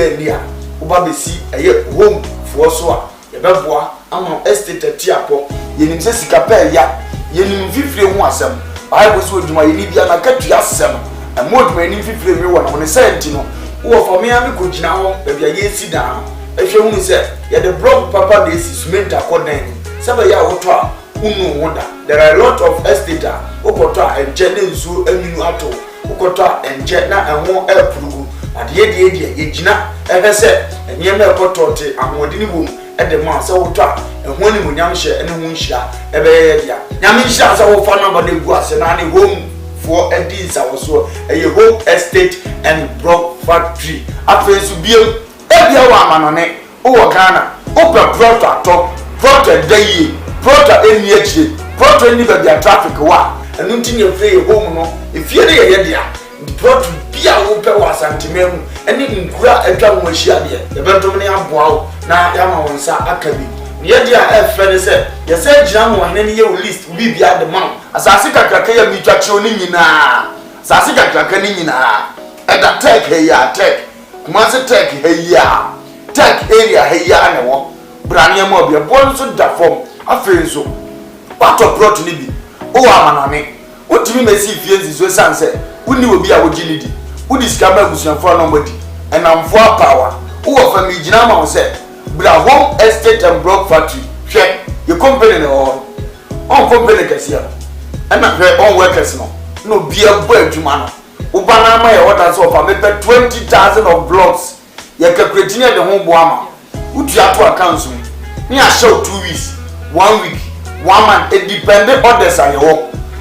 bia ni a oba besi eye home fo so a ye beboa ama estate tiapo ye nim se sika pa ya ye nim fifire ho asem Bible so dwuma ye ni bia na katua asem amoduma ye nim fifire wi wona wona senti no wo for me am ko gina ho e bia ye si dan ehwe hu se ye the block papa dey si cement akodan sebe ya woto a unu wonda there are a lot of estate okoto a enje ne nsu aminu ato okoto a enje na enwo epurugu ade de ye gina ehese enye na ekoto te ahode ni bom ede ma se woto a ehwo ni munyam hye ene hu nhira ebe ye dia nyam nhira se wo fa number na egu ase na ne home for edins awoso eye home estate and block factory afensu biem ebia wa amanone o Ghana o pe product ato product dey prota eni echi prota eni ba traffic wa enu nti ne free home no efie ne ye dia prota bia wo pe wa santimemu eni nkura atwa wo ahia de e bentom ne aboa wo na ya ma wonsa akabi ye dia e frede se ye se gina mo hene ne ye list bi bia de man asase kakraka ya mi twa chiro ni nyina asase kakraka ni nyina e da tech he ya tech kuma se tech he ya tech area he ya ne wo brane mo bia bonso da form afenso wato plot ni bi o amanane wotimi mesi fienzi so sanse woni obi a wogini di wodi skama agusuafo no mbodi enamfo power wo fa mi gina ma wo se bra home estate and block factory hwe ye company no on company kasia na hwe on workers no bia bo adwuma no wo bana ma ye order so fa me 20,000 of blocks ye calculate ne de ho bo ama utu ato accounts ni a show 2 weeks 1 week 1 month it dependent orders are your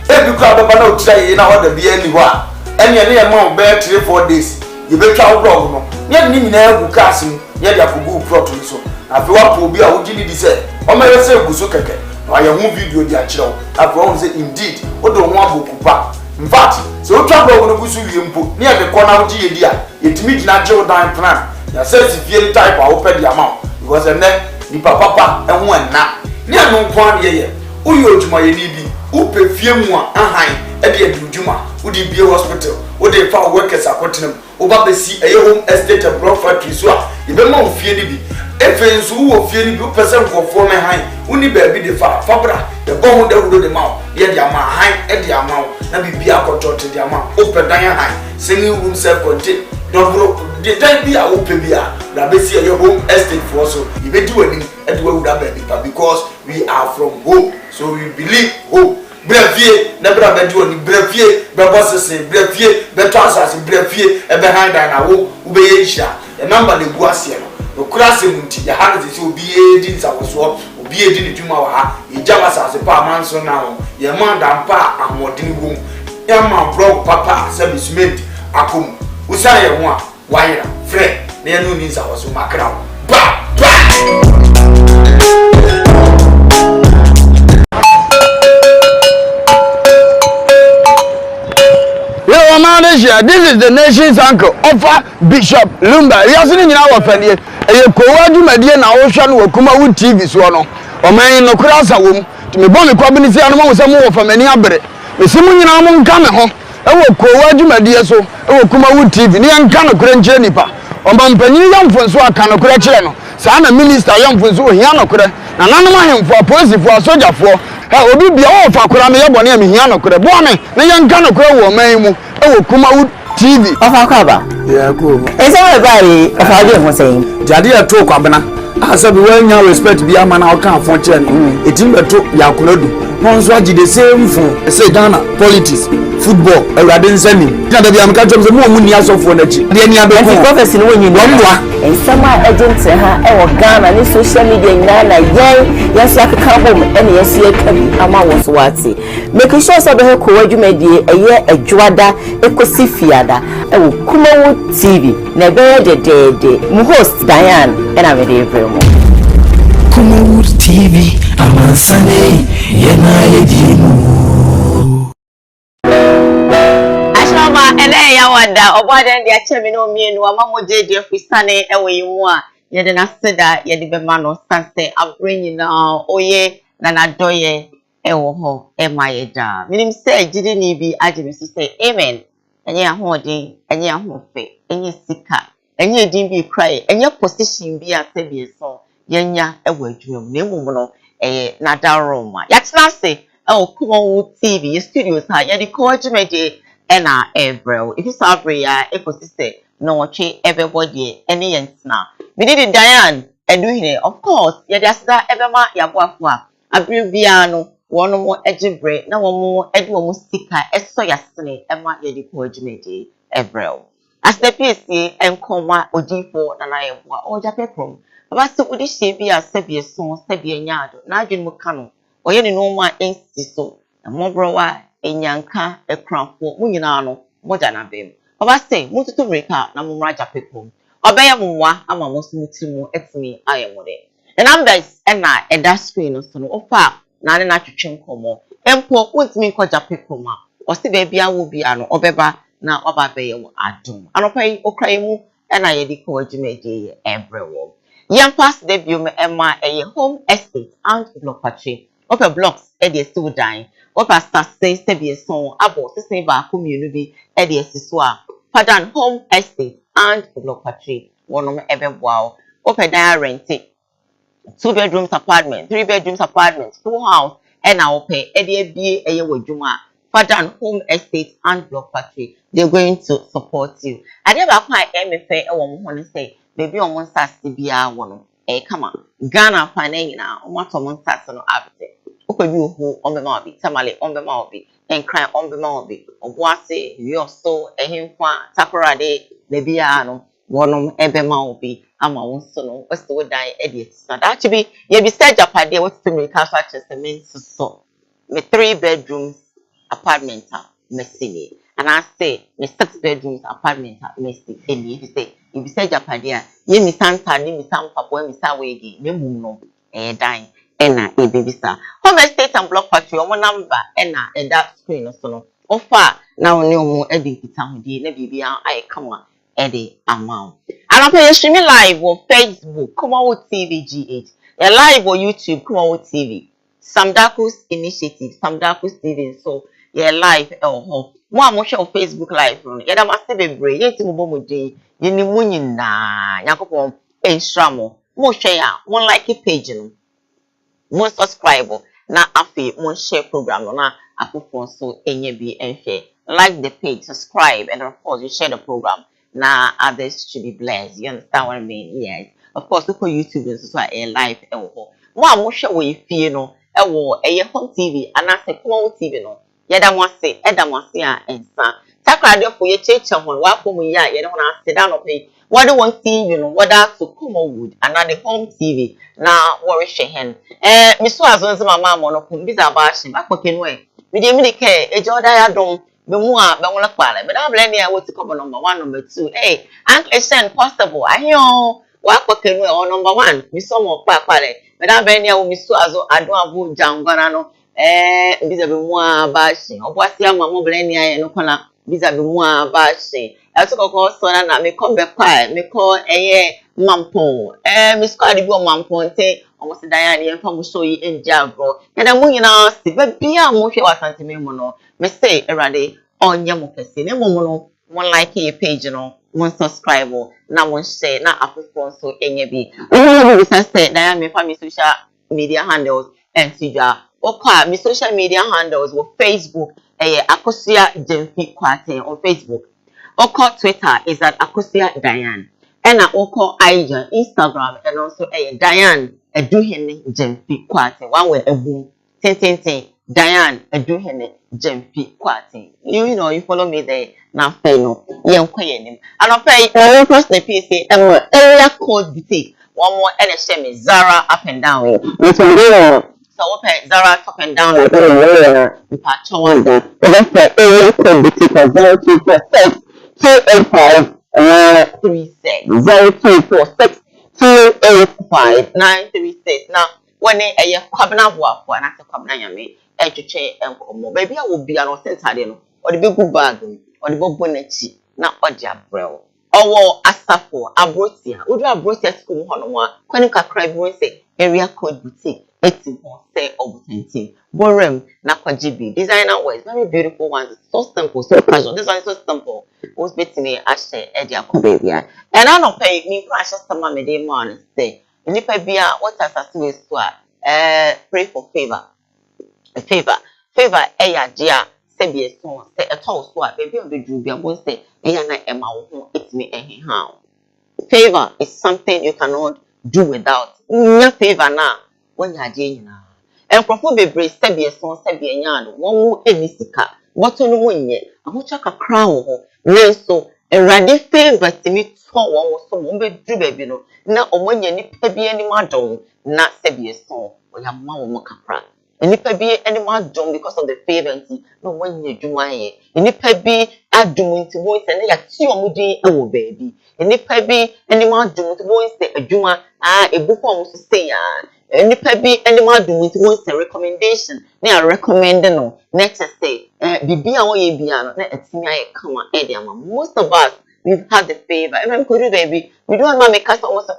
e bi kwa baba na otira ye na order bi ani ho a ene ne ma be 3-4 days ye be twa blog no ne ni nyina egu cars mu ye dia kogu plot so afi wa po bi a wo gidi di se o mere se egu so keke na ye hu video di a kire wo afi wo say indeed o do ho aboku pa in fact so o twa blog no gusu wie mpo ne ye de kona wo gi ye di a yetimi gina je dan plan ya say si fie type a wo pe di amount because ene ni papa ehun enna ni anu kwan ye uyo odwuma ye ni bi upe fie mu a ahan e de adwuma udi bie hospital udi fa workers akotenam oba besi eye home estate and block factory so a ye be ma ofie ni bi efe nso wo fie ni bi person nkofo me han uni ba bi de fa bra de bo hu de wudo de ma ye de ama han e de ama na bibi akotote de ama open dan han sini room self contain dobro de dan bi a open bi a na besi eye home estate for so ye be di wani e de wuda ba bi because we are from home so we believe home brefie na bra be di wani brefie be bossese brefie be transas brefie e be han dan na wo be ye hia e number de gu ase no krase munti ya ha ze obi edi nsawoso obi edi ne dwuma wa ha e jama sase pa manso na ho ye man dan pa amodini wom ya ma blog papa sabi cement akom usa ye ho a wayira fre na ye no ni nsawoso makra ba this is the nation's uncle offer Bishop Lumba yasini nyina wo fanie eye Koowaa dwumadie na wo hwa no KUMAWOOD TV so no o man no kura sa wom to me bon me kwabini sia no mo se mo wo famani abere me simu nyina mo nka me ho e wo Koowaa dwumadie so e wo KUMAWOOD TV ni yanka no kura nche nipa o man panyin yamfo nso aka no kura kire no sa na minister yamfo nso hia no kura na nanom ahemfo apolisiefo asojafo obi bia wo fa kura me yebone am hia no kura bo me na yanka no kura wo man mu e wo KUMAWOOD TV ofa kwaba ya ko ese we bai ofa de mo sen jade ya to kwabena asabi wanya respect bi amana o kan fon kire ni etim beto ya kulodu nso agi the same fun say Ghana politics football awrade nsani na da bi am ka twem se mo ni asofo na chi de ni adoko prophecy no wonyi nomwa ensama agent ha e wo Ghana ni social media nyina na yes akaka bom ene yes akabi ama wo so wati make sure so be Koowaa dwumadie eye adwada ekosi fiada e wo KUMAWOOD TV na be de mu host Diane ena me de evremo KUMAWOOD TV amansane yena yejimu ele ya wada obada ndi achemi no mienu amamoje de fusane ewe yimu a yede na seda yede be ma no sanse abrenyi na oye na nadoye ewo ho emayeda minim se jide ni bi agime so say amen enye ahode enye ahofe enye sika enye din bi cry enye position bi asebie so yenya ewo adwuma na emum no na daroma ya tena se KUMAWOOD TV studios ha ya di coachmede na ebrel if you sabre ya ekosise no watwe everybody ene yentna me did Diane eduhine of course ya di asda ebema ya boafo a abre bia no wono mo egibre na womo edi womo sika eso yasene ema ya di coachmede ebrel as the PC enkoma odifo na yeboa o japeprom baba se odi hye a sebie so sebie nyaado na adwen mu ka no oye ne no ma ensi so na mobrowa enyanka ekranfo mu nyina no moja na bem baba se mututu breka na mumra japeprom obeye mumwa ama mo so mutimu etimi ayemode the numbers na eda screen so no ofa na ne na twetwe nkomo empo wontimi nko japeprom a o se ba bia wo bia no obeba na oba beye wo adum anopai okrai mu na ye di ko adwumaje everyone yan pass the biom emma home estate and block patri opa blocks dey still dying opa start say be son abo say ba ko mienu bi dey siso a padan home estate and block patri wonom ebeboa opa dan rent 2 bedrooms apartment 3 bedrooms apartment full house and na opa dey bie wadwuma Padan home estate and block factory they're going to support you ade ba kwa emefe ewo mo ho say baby o mo nsase bia wono come on Ghana fa na nyina o mato mo nsase no abete okwabi ohu o bema obi tamale o bema obi enkran o bema obi oboase yoso ehemfa takorade na bia no wonom ebema obi ama won so no osto dan e de tsada actually ye bi say japade what to me ka so achesement so me 3 bedrooms apartment messy and I say me 6 bedrooms apartment messy and if you say Japadia ye mi santa ni mi sampa boy mi sa wegi ne mum no dan na e baby sir home estate and block factory o number na that screen so no offer na oni omo e dey kita hodi na bibia ai kama e dey amount and I stream live on Facebook KUMAWOOD TV GH a live on YouTube KUMAWOOD TV Samdaku's initiative Samdaku's TV so yeah live mo mo share Facebook live no ya da mase bebre ye ti mo bo mo din ye ni mu nyina yakopon ensra mo share ya mo like page no mo subscribe na afi mo share program no na akofon so enye bi enhwe like the page subscribe and of course you share the program na others should be blessed you understand what I mean yes of course look on YouTube so live mo share we fie no wo home TV and I say KUMAWOOD TV no yeda mo ase a ensa takrade fo ye cheche hon wa ko mu ya yeda ho na sit down no pay what do want TV no whether to KUMAWOOD and the home TV na worry she hen me so azonze mama mo no kum biza ba shi akpoke no me dey me ke ejoda ya dom me mu a be won kpale me da bele ne a woti kobo number 1 number 2 uncle send possible ahio wa akpoke no number 1 me so mo kpale me da bele ne a wo me so azo adon abu jangwana no biza be mu abashi obwasi ama mo bleni aye no kona biza be mu abashi atukoko so na me come be kwa me call mampo me squad bi o mampo nte omo se dan ya mfa mo so yi enja bro ya da mu nyina si ba bia mo hwe wasante me mu no me say erade onye mo kese ne mo no one like your page no one subscribe na one share na afofo so enye bi we say dan ya me fa me social media handles and figure okay, my social media handles were Facebook, Akosia Jemfi Kwate on Facebook. Oko Twitter is at Akosia Diane. And Oko IG, Instagram, and also Diane Eduhene Jemfi Kwate. One way a boom. Ten. Diane Eduhene Jemfi Kwate. You know, you follow me there. Now, pay no. You and I'll pay all across the PC and area code boutique. One more NHM is Zara up and down. So open Zara up and down like the patch on that. That's the area code boutique 0246 285 936 0246 285 936. Now when a cabana walk one after cabana yami educate and come baby I will be an authentic or the big bag or the bobonetti na oja bro. Owo asafo abrotia. Udu abrotia school hono wa kwani kakra bi won say area code boutique. Eti say obutentin. Borem na kwajibi. Designer wears very beautiful ones. So simple, so casual. This one is so simple. Who's betting me ashe edi baby. And I don't pay me precious sama me dey man say. Nipa bia what as asiwe so pray for favor. A favor eya dia se bi so se eto so a baby on the drew bia bon say eya na ema wo ho etimi how. Favor is something you cannot do without. Nya favor na when ya je nyina. Enkrofo bebre se bi so se bi enya no won mu eni sika. Boto no wonye. Ahocha kakra wo ho. Nenso erade favor timi to won so mo be dru baby no na omonya nipa bi ani madom na se bi so oya ma wo kakra. Nipa bi animal adom because of the favor nti no wanye adwuma ye nipa bi adom nti wo se na ya ti omudin e wo baabi nipa bi animal adom nti wo se adwuma ebuko om so say ya nipa bi animal adom nti wo se recommendation na ya recommend no na to say bibi a wo ye bia no na atimi aye kama e dey ama most of us we've had the favor even could baby we don't want make us almost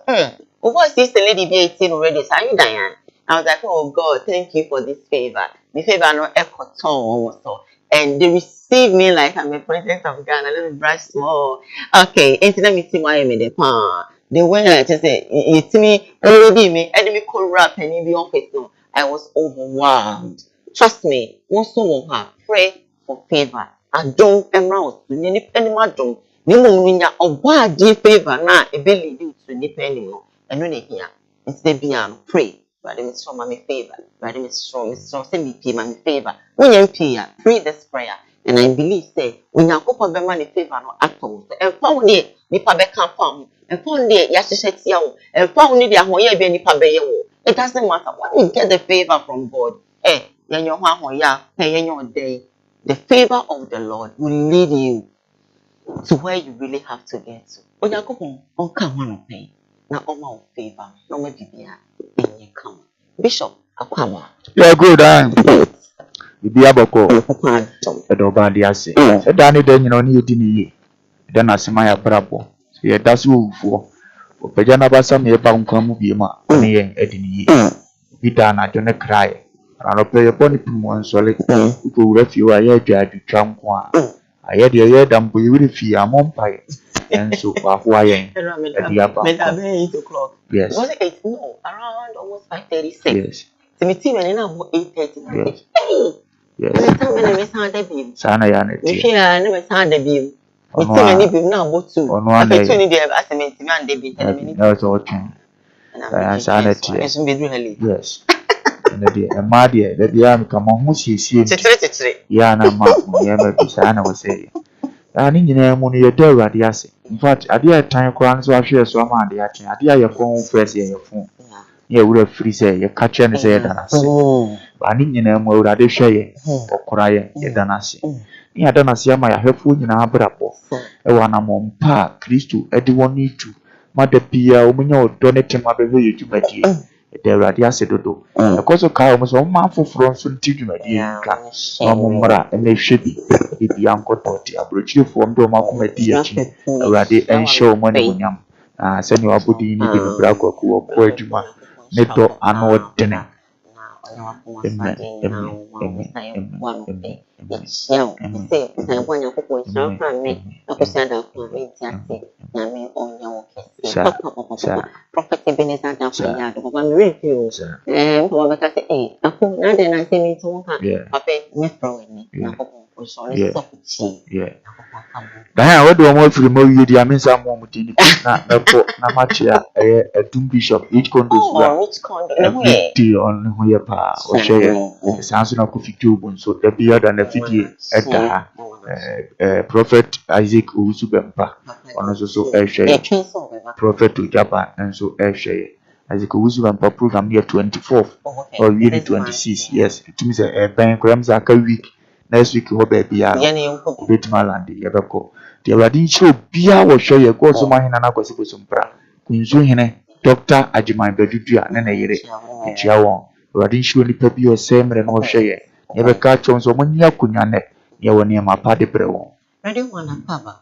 over see the lady be 18 already so are you Diane. I was like, oh God, thank you for this favor. The favor no echoton also. And they receive me like I'm a princess of Ghana. Let me brush small. Okay, and let me see why I'm in the pan. They went like to say, it's me, me, enemy could rap and be on face. No, I was overwhelmed. Trust me, once someone have pray for favor. I don't arouse to any don't. Nimunya of what dear favor now, a belly do to depending on. And when here, instead beyond pray. But it's from my favor. But it's from send me pay my favor. When you pray this prayer, and I believe say when you go for the money favor no atto. And found it, nipa be can farm. And found it, yashet yaw. And found it, yahoya be nipa be yaw. It doesn't matter when you get the favor from God. Yan your hoya, pay your day. The favor of the Lord will lead you to where you really have to get to. When you go on come on pay. Na oma favor, no me bibia enye come. Bishop Akwama. Yeah, good. Bibi aboko. Edo ba di ase. Eda ni de nyina oni edi ni ye. Eda na sema ya brabo. So ye da so owufo. Opeja na basa me ba nkwa mu bi ma. Oni ye edi ni ye. Bi da na jo ne krae. Ara no pe ye boni pimo nsole. Ko wura fi wa ye adwa adwa nko a. Aye de ye da mpo ye wuri fi amompai. And so who I am at the upper. 8 o'clock. Yes. Was it 8? No, around almost 5:36. Yes. So me team and now 8:30. Yes. Hey. Yes. The time when I sound the beam. Sana yana. If you are never sound the beam. Me team and beam now go to. Opportunity there as a man and the beam. That's all true. Sana. Yes. And my dear, that the army come on who sees you. Yana ma yama bisana was saying. And in your money, your door at the assay. In fact, at the time, crowns are sure so among the action. At your phone, first your phone. You would have free say, your catcher and say that I say. But in your mode, I share or cry, you done I say. You had done a see my helpful in our brabo. A one among pa, Christo, everyone need to. Mother Pia, when you donate him up every you to my dear. There are the assay to do. A course of car was all man for France to teach my dear. Mara, and they should be. If uncle taught you, approach you from the Macumeti, already and show money when you send your body in the Braco or Quajuma, Neto, and no dinner. Prophet Ebenezer down for yard of one review. And for I say, I hope not then I say me to her. Papa, me throwing me. Yeah. Now, what do I want to remove you? The Amisa Momutini, not much a doom bishop, each condo every day on your pa or share the Sanson of Kofi Cube, so the beard and the figure at Prophet Isaac Usubempa, on also a share, Prophet to Japan, and so a share. Isaac Usubempa program year 24th or year 26, yes, it means a bank Ramsaka week. Next week, we be a bit malandi. Yabako. The Radin show Bia will show you go so many and some pra. Kunzuhine, Doctor Ajimai Bedudia, and a yere. And Chiawon. Radin show any peppy or same and no share. Never catch on so many Yakunyane. You were near my party brew. I don't want a papa.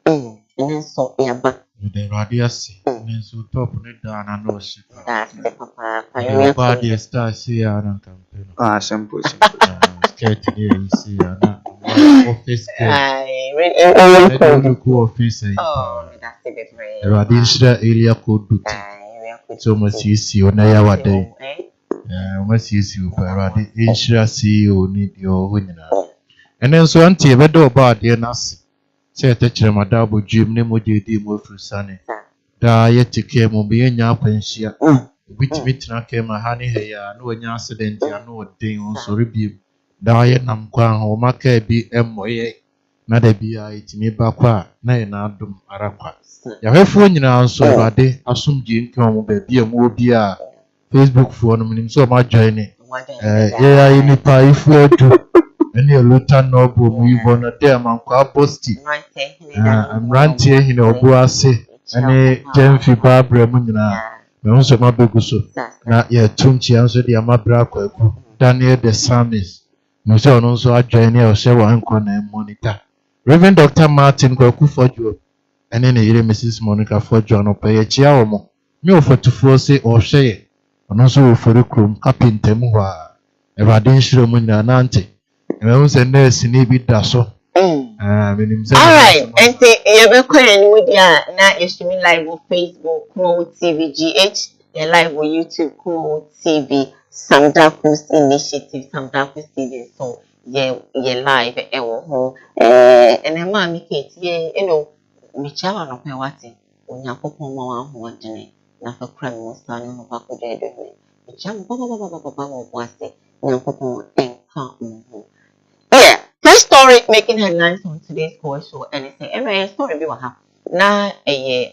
And so, yeah, but the radius, And so top of it down and no ship. That's the papa. The body start see and campaign. Simple. Scared to hear you see office. I don't go office. Oh, that's a bit very. Radisha area code book. So much easy on a day. Much easy, but Radisha CEO need your winner. And then so auntie, we do about the nas. Say touch them a double gym, nemo JD more for sunny. Da yet to came on being up and she which meeting came a honey hair, no accident, I know a thing on sorry beam. Da yet nam kwan or make be MOA. Nada be I to me bakwa, nay nadum arakwa. Ya have phone now so a day, assume Jane come be a more beer. Facebook phone, so much journey. Yeah, you need pay for to. Any lutan no bo move on a damn uncle posty. I'm ranting in a boase. Any Jenfi Barbara Munina. Me also my beguso. Na ye tumchi answer the amabra kwaku. Daniel the psalmist. Me so also a journey or say one corner monitor. Reverend Dr. Martin kwaku for you. And then a Mrs. Monica for John or pay a chiaomo. Me offer to force or say. And also for the room carpenter muha. Ever didn't show Munina Nante. And I was a nurse in Ibi Dasso. Alright, and say you be calling with ya now you streaming live on Facebook, KUMAWOOD TV GH, and live on YouTube, KUMAWOOD TV, Sam Darkus Initiative, Sam Darkus TV. So yeah, live and then mommy Kate, you know, me chawa no pe wati, Onyankopon ma wa ho adene, na fa kra me wasa no ba ko de do me. Me chawa ba wo wase, Onyankopon enka mo. Yeah, first story making headlines on today's Koowaa Show, and it's a story we will have now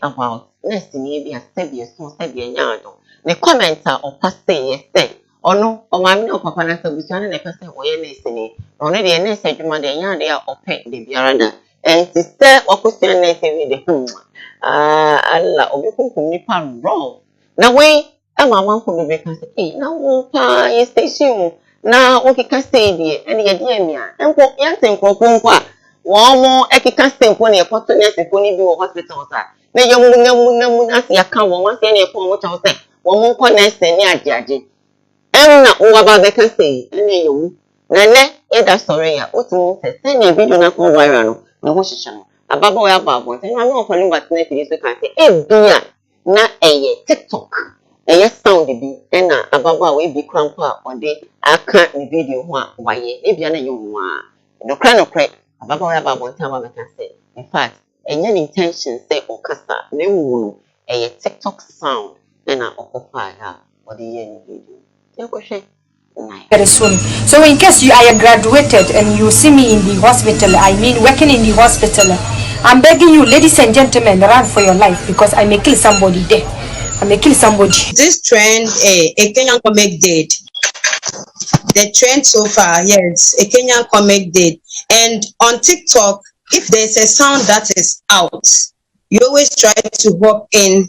about next year, so the commenter or pastor say, or no, or my no papa and the person or any listening, or the NS eduman, the young they are or pet the Biarana, and sister or question the home. Allah, or you can wrong. Now, wait, I'm a one who be because, hey, now, you station. Na okika say die ene ye die mia enko yante nkokon kwa wo mo ekika stempo na ekoto na stempo ni bi wo hospital sa na yemu na se aka wo ma se na ekon wo chawo se wo mo nko na se ni ajeaje enna wo ba be ka say ene yewu na ne e da sorry ya otu se se na video na ko viral no na wo hihye no ababa wo ya ba bo se na no ko ni bat na fili so kan se e bia na eye TikTok yes sound bi na ababa we bi krampa ode aka ni video ho a waye e bia na ye ho a no kra ababa we ababa nta ba meka say in fact enya intention say okasa na wu no TikTok sound na okofa ha ode ye ni video e ko hwe very soon. So in case I graduated and you see me in the hospital, I mean working in the hospital, I'm begging you, ladies and gentlemen, run for your life because I may kill somebody there. I may kill somebody. This trend, a Kenyan comic did. The trend so far, yes, a Kenyan comic did. And on TikTok, if there's a sound that is out, you always try to hop in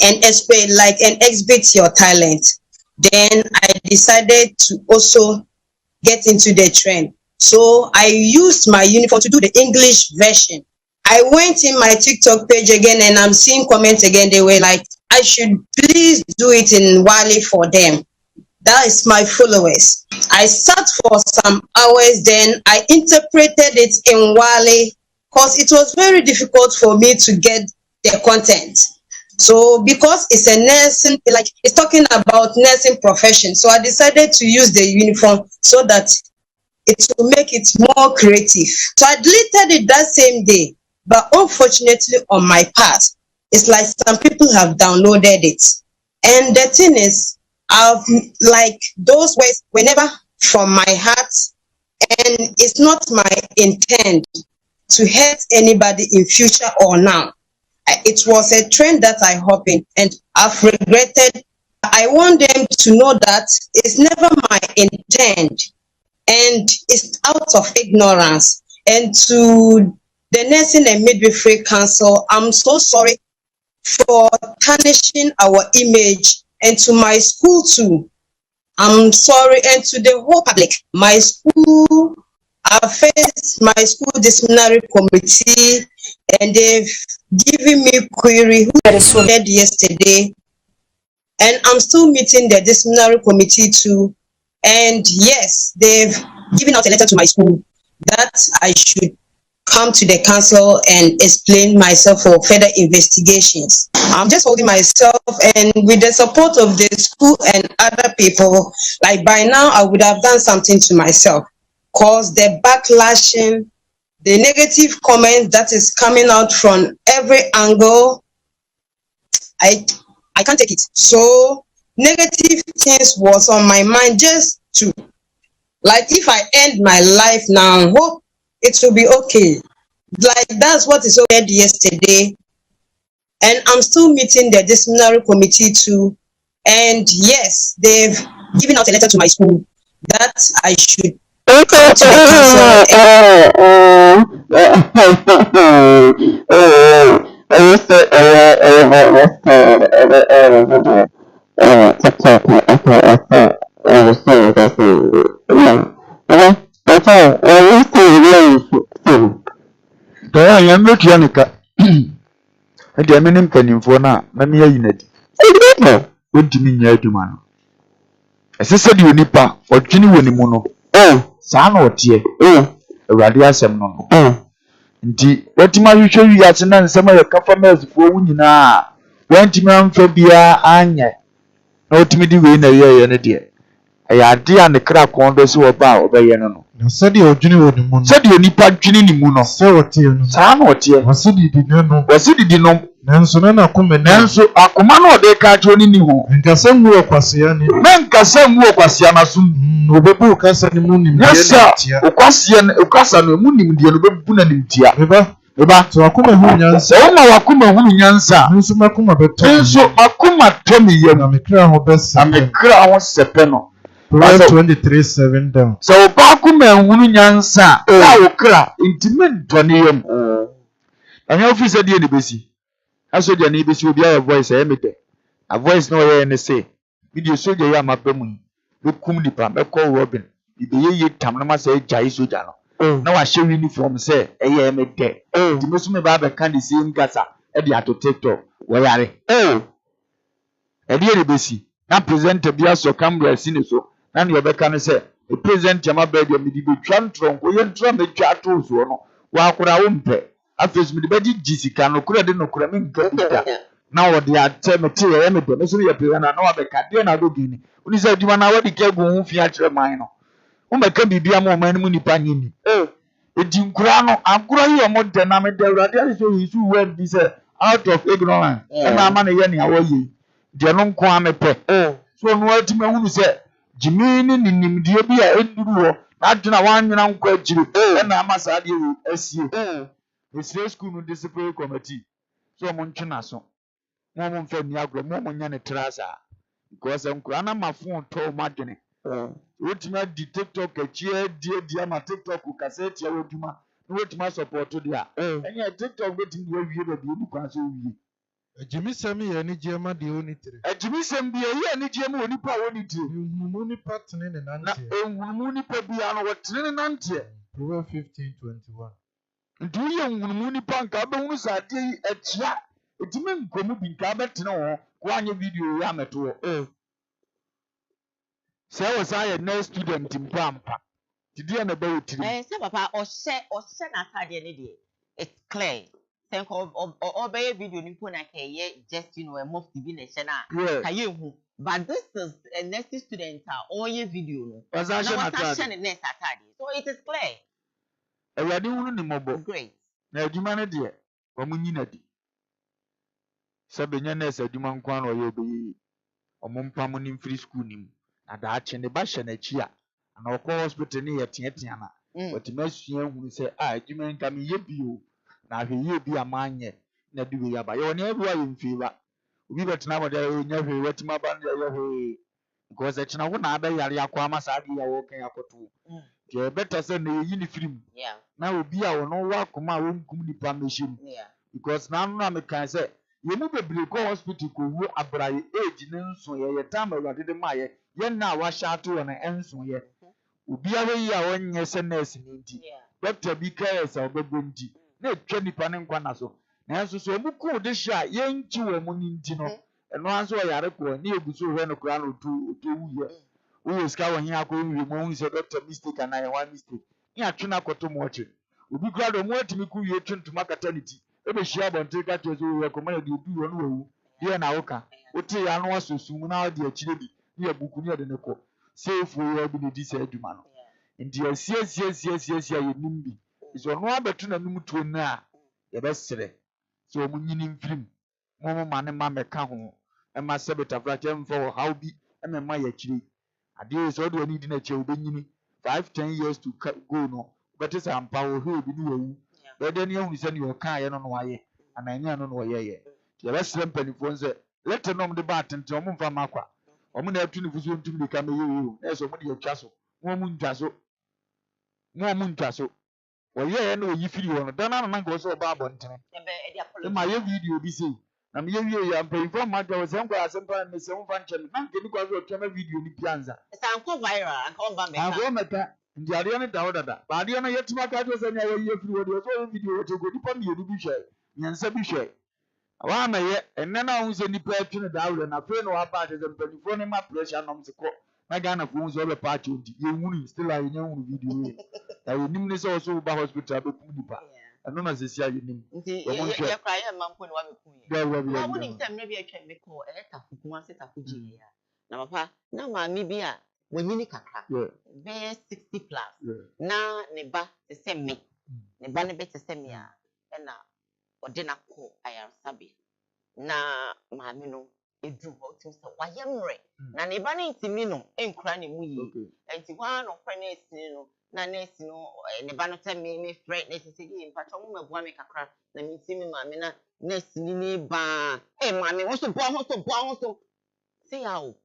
and explain, like, and exhibit your talent. Then I decided to also get into the trend. So I used my uniform to do the English version. I went in my TikTok page again and I'm seeing comments again. They were like, I should please do it in Wale for them. That is my followers. I sat for some hours, then I interpreted it in Wale because it was very difficult for me to get the content. So because it's a nursing, like it's talking about nursing profession, so I decided to use the uniform so that it will make it more creative. So I deleted it that same day, but unfortunately on my part, it's like some people have downloaded it. And the thing is, I've like those words were never from my heart, and it's not my intent to hurt anybody in future or now. It was a trend that I hop in and I've regretted. I want them to know that it's never my intent and it's out of ignorance. And to the Nursing and Midwifery Council, I'm so sorry for tarnishing our image, and to my school too. I'm sorry, and to the whole public. My school, I faced my school disciplinary committee, and they've giving me query who said yesterday, and I'm still meeting the disciplinary committee too. And yes, they've given out a letter to my school that I should come to the council and explain myself for further investigations. I'm just holding myself, and with the support of the school and other people, like by now I would have done something to myself, cause the backlashing, the negative comments that is coming out from every angle, I can't take it. So negative things was on my mind, just to, like, if I end my life now, hope it will be okay. Like, that's what is said yesterday. And I'm still meeting the disciplinary committee too. And yes, they've given out a letter to my school that I should come to Ede amenem kanimfo na me ayi na di. Wontimi nya adwuma no. Esese de onipa odwene woni mu no. Saa na otie. Awurade asem no. Nti wetima hwehwe wi ate na nsem ya kafa mazifo wu nyina. Wontimi amfa bia anya. Na otimi di we na ye ne de. Aya ade a ne kra kondo se wo ba obeye no. Sadi odwene woni mu no. Sadi onipa dwene ni mu no. Se wotie no. Saa na otie. Wasidi di no. Nanso na akoma nanso akoma no de ka jo ni ho nkasa nwu okwasea ni nkasa nwu okwasea na so obebu kasa ni mu nim tia okwasa no mu nim de no bebu na nim tia eba to akoma hu nyansa o ma wakoma hu nyansa nanso makoma beto nanso akoma to me ye na mekra ho besa na mekra ho sepe no Proverbs 23:7 down so ba akoma hu nyansa a okra intime ntone yam anya office de ne besi aso dia na ibesi obi a voice e mede a voice no ye ne say video soja ya mapamu be kum dipa be call Robin ibe ye tam na ma say jai soja no na wa hye uniform say e ye mede di mesu me ba be kan di same gasa e di ato TikTok wo yare e di ye besi na presenter bia so camera sine so na ne be kan say e present ya ma ba dia me di be twan tron ko ye tron me twa to so no wa akura wo mpe afes mi de bedi jisika no kura de no kura me nkapita na wo de atemete ye me de so ye pe na wa be ka de na do gini uni se djuma na wa de ke gu hu fi a kire man no wo me ka bibia mo man mu nipa nyini edi nkura no akura ye mo de na me de urade a so yisu word bi se out of ignorance e na ama na ye ne awo ye de no nko amepe so no atime hunu se jimini ni nimdie bi a enduru ho na adwena wanwena nko agire e na ama sa de asie the school no discipline committee so mo ntwena so mo mfa ni agro mo nya ne trasa because nkura na ma phone to mo adwene wotima di TikTok achie die ama TikTok cassette ya woduma no wotima support to dia enya TikTok wetin we wie ba bi mu kwa so wie ajimisem ye ni jema de oni tire ajimisem bi ye ni jema oni pa woni tire mu ni patne ne nante na ni pa bi ano wotene ne nante Proverbs 15:21 ndu ye nwunu nipa nka be hunu sade yi achia etime nkomu bi nka betene ho ko anye video ya meto se wo sa ye next student mpampa tidie na be wotiri se papa o se na atade ne de it's clear sen ko o be video ni po na ke ye just a mufti bi na she na ka ye hu but this is a next student all ye video no was a she next atade so it is clear. Ewadi hunu ni mobo. Great. Na adwuma ne de wa munyina di. Sabenya na adwuma nkwa na oye obeyi. Omompam ni free school nim. Na da ache ne ba hye na chi a. Na okọ hospital ni yeteatea na. Otimasua hunu se adwuma nka me ye bio. Na ahwe bi amanye na de we yaba. Ye oni ebu ayi mfiba. Obi betena mo de nya hwe wetima ba na ye hwe. Because echina wo na abeyare akwa ma sa de ya wo kan akoto. Je better say na yi ni film. Yeah. Na obi a wono wa koma a wonkum nipa mehim. Yeah. Because na no am kan say ye mu bebre ko hospital ko wu abraye age ne nso ye time awade de ma ye na wa shato wona enso ye. Obi a we yi a wonye se nurse ni nti. Doctor bi ka ye say obebo nti. Na etwa nipa ne nkwa na so. nanso so mu ko de hia yenki we mu ninti no eno anso yare ko ni eguso hwe no kura no to wuye wo ska wo hia ko wi mo hu se doctor mistake and I one mistake ni atwena koto mo oche obi kura do mo atimi ku wie twentuma kataniti e be hia bonte ka to so we ko ma de du wo no wu ye na woka wote ya no asosu mu na de akire bi ni abuku ni de ne ko safe wo bi ne di se aduma no ndi asia ye nimbi so no abetu na num tuo na ye be sere so mu nyini mfirim mo ma ne ma meka ho e ma se betafra che mfo wo how bi e me ma ya kire ade so do ni di na che obenyini 5-10 years to go no better say ampa wo he bi ni wu be de ne hu se ne yo kan ye no no aye ananya no no ye ye be sere mpanifo nse lete nom de ba atente o mo mfa makwa o mo na atu ni fuso ntum de ka me ye na so mo de atwa so mo mu ntwa so oye na oyi firi wono dan na na go so ba abontene e ma ye video bi sei na me ye wie ya mpa info ma do se nkwa asempa me se mfa nche na nke ni kwa so twa video ni pianza sanko viral anko ba meka anko meka ndi ade ne dawo dada ba ade na yetima ka do se nya ye firi wodo so video wo te go dipa mi edu bi hwe nyansa bi hwe wa ma ye enne na hu se nipa atwene dawo na fe no wa ba te se mpanifo ne ma pressure nom se ko na Ghana for unzo be party odi ye wunu still ayi nya wunu video ye ayi nim ne so so ba hospital be kum nipa eno na sesi ayi nim nti ye kwa ye mampo ne wa me kum ye wa woni nsem na bi atwa me ko ta fukuma se ta fuji ya na papa na ma mi bi a wanyini kakra be 60 plus na ne ba se se me ne ba ne be se se me a na ode na ko ayarsabe na ma mi no edu ho tim se wayemre na ne ba ne ntimi no enkura ne mu yi enti kwa no kwa na esi no na esi no ne ba no te me friend na sisi yi mpa cho mo mabua me kakra na mi ntimi ma me na esi ni ba ma me wo so bo se ya o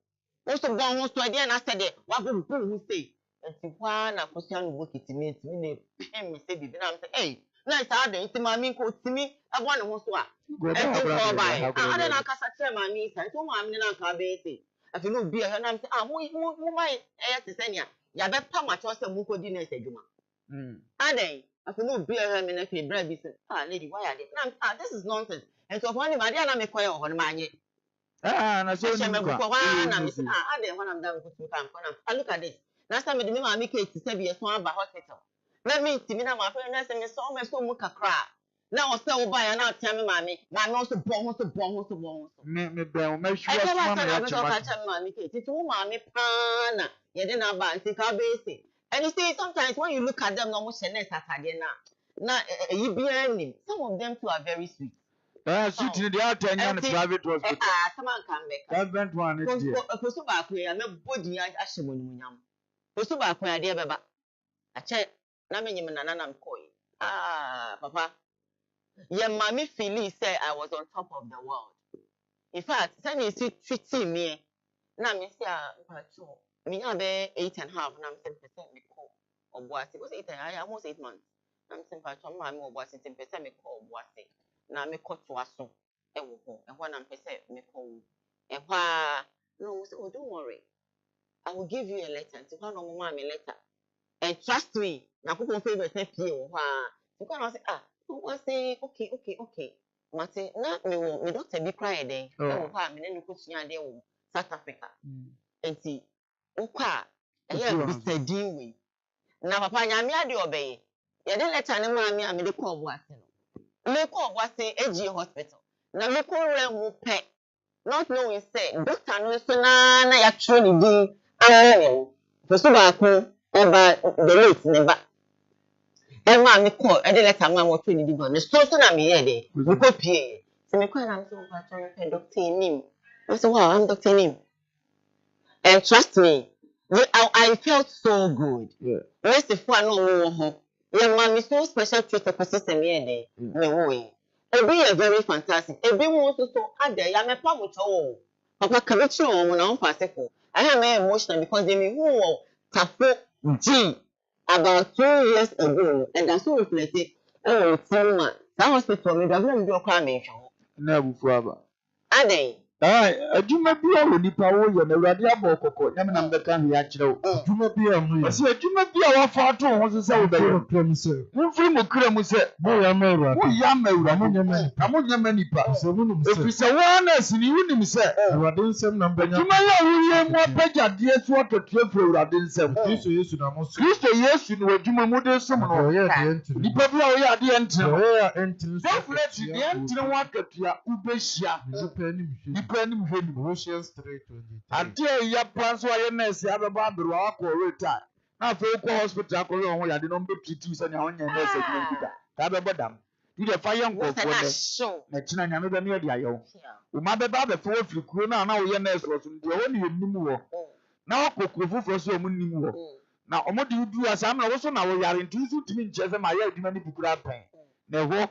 wo so bo de na se de wa bo hu se enti kwa na kosia no bokiti me ntimi ne pem me se bibi na me se na isa de ntimi ma me ko timi abwa ne ho so a ada na kasa che ma mi sa to ma mi na ka be se afi no bi e na me se mo mai te se nia ya be pa ma cho se mu ko di na se djuma aden afi no bi e me na fi bra bi se lady why are they na this is nonsense and so for me dia na me koy ho ma nye na so ni ko na me se aden ho na me da ko tu kan ko na look at this na sa me de me ma mi ke ti se bi e so aba hospital na me ti mi na ma fa na se me so me so mu kakra na o se wo ba ya na atia me maami no so bon me be o me sure so ma ya chama maami ke ti wo maami pa na ye de na ba nti ka be se and you see sometimes when you look at them no mo se na satade na yi bia nim some of them too are very sweet sweet ni dey out any private hospital come on come back government one is there ko so ba ko ya me body ya ahye mo ni munyam ko so ba ko ya de beba ache na me nyim na nanam koi papa your mommy feeling said I was on top of the world. In fact, when you see treating me, now me say me have 8.5, now I'm 10% me call or bossy. Was 8 I almost 8 months. I'm saying my more bossy 10% me call bossy. Now me cut to us so and when I'm percent me call and why no say, oh don't worry. I will give you a letter. To one of my letter. And trust me, now people favor say you you can say I say okay. Mate na me doctor be cry then. E wo kwa me ne ko tua de wo South Africa. Enti wo kwa e ya be study we. Na papa nya me ade obeye. Ye de letter ne ma me a me de ko obuase no. Me ko obuase AG hospital. Na me ko re mu pe. Not knowing say doctor no so na ya tro ni din. So ba ko e ba the late never. Emma me call e de letter ma mo twe ni di go ne so na me here de me ko pie se me call am so ba try doctor nim I said wow I'm doctor nim and trust me I felt so good rest for no wo ho your mom is so special treat for system here de me wo e be very fantastic e be mo so ada ya me pa mo cho papa ka be cho mo na on pass ko I am emotional because they me who tafu G about 2 years ago, and that's so reflected. Oh, that hospital, me, I've never do a crime in show. Never forever. Are they? adwuma bi a wɔ nipa wo yɛ na awurade abɔ kɔkɔ nyame nam bɛka ho ya kyerɛ wo adwuma bi a mo yɛ ɔsɛ adwuma bi a wafa ato ho so sɛ wobɛyɛ mfiri mo kra mu sɛ moyɛ ma awurade woyɛ ma awurade na monyɛ ma nipa ɛfiri sɛ woa na asini wonim sɛ awurade nsɛm na mbɛnya adwuma yɛ a woyɛ mu apagyadeɛ so akatua firi awurade nsɛm Kristo Yesu na mo so kristo yesu ne w'adwuma mu de som no ɔyɛ deɛ ntiri nipa bi a woyɛ adeɛ ntene no ɔyɛ a ntiri so definitely deɛ ntene ho akatua wobɛhyia nipa anim hwɛ nim Colossians 3:23 adeɛ ɛyɛ pa nso ayɛ nɛɛse abɛbɔ aberewa akɔ reta na afei wokɔ hospital akɔhwɛ wɔn ho yɛade no mbɛtitiw sɛnea wonyɛ nɛɛse adwuma bi da kaa bɛbɔ dam bi deɛ fa yɛ nkɔɔfoɔ dɛ na kyena nyame bɛ ne yɛde ayɛ wo wo ma bɛba abɛfa wo afiri kuro no a na woyɛ nɛɛse wɔ so no deɛ wɔne yɛnim wɔ na wakɔ kuro foforɔ so a ɔmo nim wɔ na ɔmo de woduru a saa mmerɛ wo so na woyare nti wo so ntumi nkyerɛ sɛ mayɛ adwuma no bi kura pɛn na ɛhɔ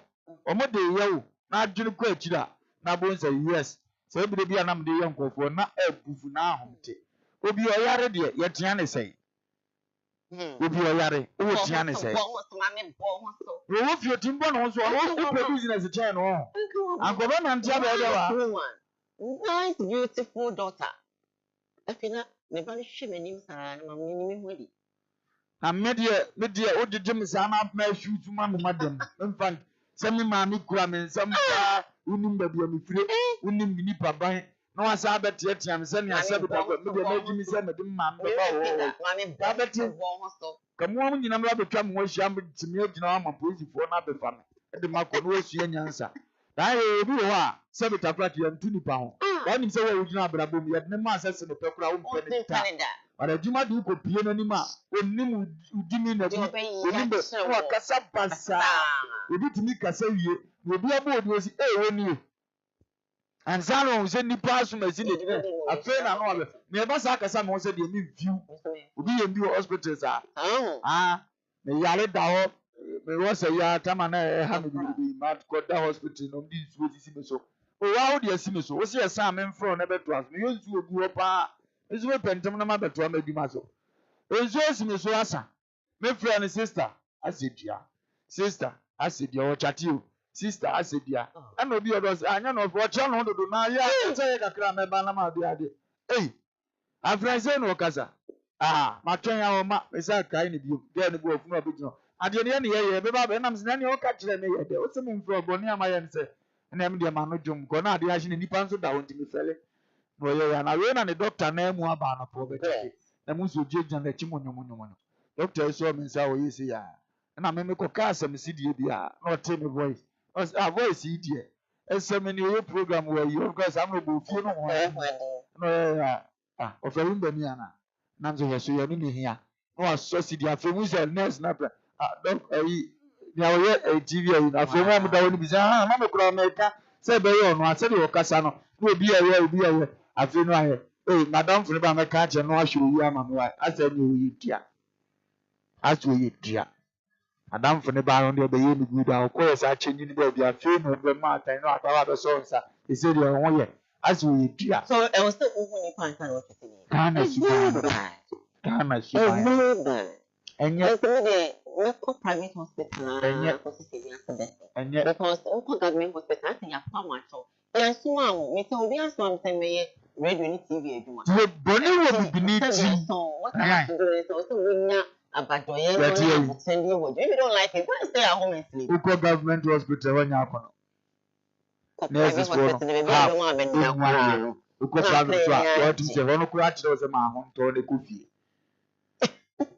ɔmo de yɛ wo na adwene kɔ akyiri a na abɔ nsɛ yes sɛ ebire bi a nam de yɛ nkɔfoɔ na abufu na ahomte obi ɔyare deɛ yɛtea ne sɛn obi ɔyare wo tea ne sɛn wo fie timbo no so ɔno wo pɛ business kyɛn no ankɔbɛ nante abɛɛdɛ wa nice beautiful daughter afina me ba no hwɛ m'anim saa na me nim ho di na me deɛ wogyegye me saa na ma ahwiw tuma me madam mfa sɛ me maa me kura me nsɛm paa wonim baabi a mefire wonim me nipa ban na wasa abɛteatea me sɛnea sɛ bɛtafɛ medeɛ magyi me sɛ mede mma me bɛba wɔ abɛte kamoa mo nyina mmra bɛtwa me ho ahyia metumi agyina hɔ ama polisifoɔ no abɛfa me ɛde makɔ na wasua nyansa na ayɛ obi wɔ hɔ a sɛ bɛtafra te yɛnto nipa ho wanim sɛ wɔ wogyina abrabɔ mu yɛde ne maa sɛ se ne pɛ kora wompɛ ne ta ɔda adwuma de wokɔpie n'anim a ɔnim wodimi nadi ɔnim bɛ na wakasa basaa obi tumi kasa wie na obi abɔ odi osi wɔnie ansa no sɛ nipa asom asi ne dine afei na no abɛ na ɛba saa kasa me ho sɛ deɛ memfiw obi yɛ bi wɔ hospital saa me yare da hɔ mewɔ sɛ yɛ atama na ɛha me biribi ma kɔda hospital na ɔmde nsuo sisi me so owa wo deɛ si me so wo sɛ yɛsa a memfrɛ no bɛto aso meyɛ nsuo gu hɔ paa nso mepɛntɛm na mabɛtoa m'adwuma so nsuo si me so asa mefrɛ no sister asɛdua sister asɛdua wɔkyate o sister asɛdua ɛna obi ɔdɔ sɛ anya na ɔfɔ ɔkyerɛ no dodo na yɛ sɛ yɛ kakra mɛba na maade ade ei afrɛnsɛ na ɔkasa matwɛn a ɔma ɛsɛ akae ne bio gɛ ne bo ɔfunu ɔbɛgyina adeɛ ne yɛ ne yɛyɛ bɛba bɛnam sɛ nɛneɛ ɔka kyerɛ me yɛ dɛ wo sɛ memfrɛ ɔbɔne ama yɛ no sɛ ɛna ɛm deɛ ma no dwom kɔ na adeɛ ahye ne nipa nso da hɔ nti mefɛle na ɔyɛ yɛ na wei na ne dɔkta na mu aba anɔpɔ bɛkyɛ na mu nso gyinagyina n'akyi monyɔmonyɔmɔ no dɔkta yi sɛ ɔme nsa wɔyɛ sɛ yɛ a ɛna me mekɔka asɛm sidie bi a na ɔte me voice voice yi deɛ ɛsɛm ne ɔyɛ program wɔ yi ɔkɔ saa na ɔbɔ fie no ho na ɔyɛ ɔfɛri mbani ana na nso yɛ so yɛ no ne hia na wasɔ sidie afei mu sɛ nurse na pɛ ayi nea ɔyɛ tv ayi na afei mu a mo da hɔ no bi sɛ na me kora mɛka sɛ ɛbɛyɛ ɔno asɛdeɛ ɔkasa no na obi ayɛ afei no ayɛ madam funu ba mɛka akyerɛ no ahwɛ oyi ama me wa asɛ ne oyi dua asɛ oyi dua madam funu ba no deɛ bɛyɛ ne gu da ɔkɔ yɛ saa kyɛnyi ne baabi afei na ɔbɛ ma atan no atawa bɛsɔ nsa ɛsɛ deɛ ɔho yɛ asɛ oyi dua so ɛwɔ sɛ wohu nipa nka na wɔtete ne Ghana suban ɛnyɛ mɛkɔ private hospital ɛnyɛ because wokɔ government hospital asɛ yɛapa mo akyɛw yɛnsoma a mo mesɛ obi asoma m sɛ mɛyɛ radio ne tv adwuma bɔne wɔ bibini ti sɛ wonya abadɔyɛ no abotɛndeɛ wɔ if you don't like it why stay at home and sleep wokɔ government hospital wɔnya akɔnɔ private hospital baabi a bɛma abɛnda koraa no wokɔ private so a wɔtum sɛ hɔ no koraa kyerɛ wo sɛ maahontɔ ne kɔ fie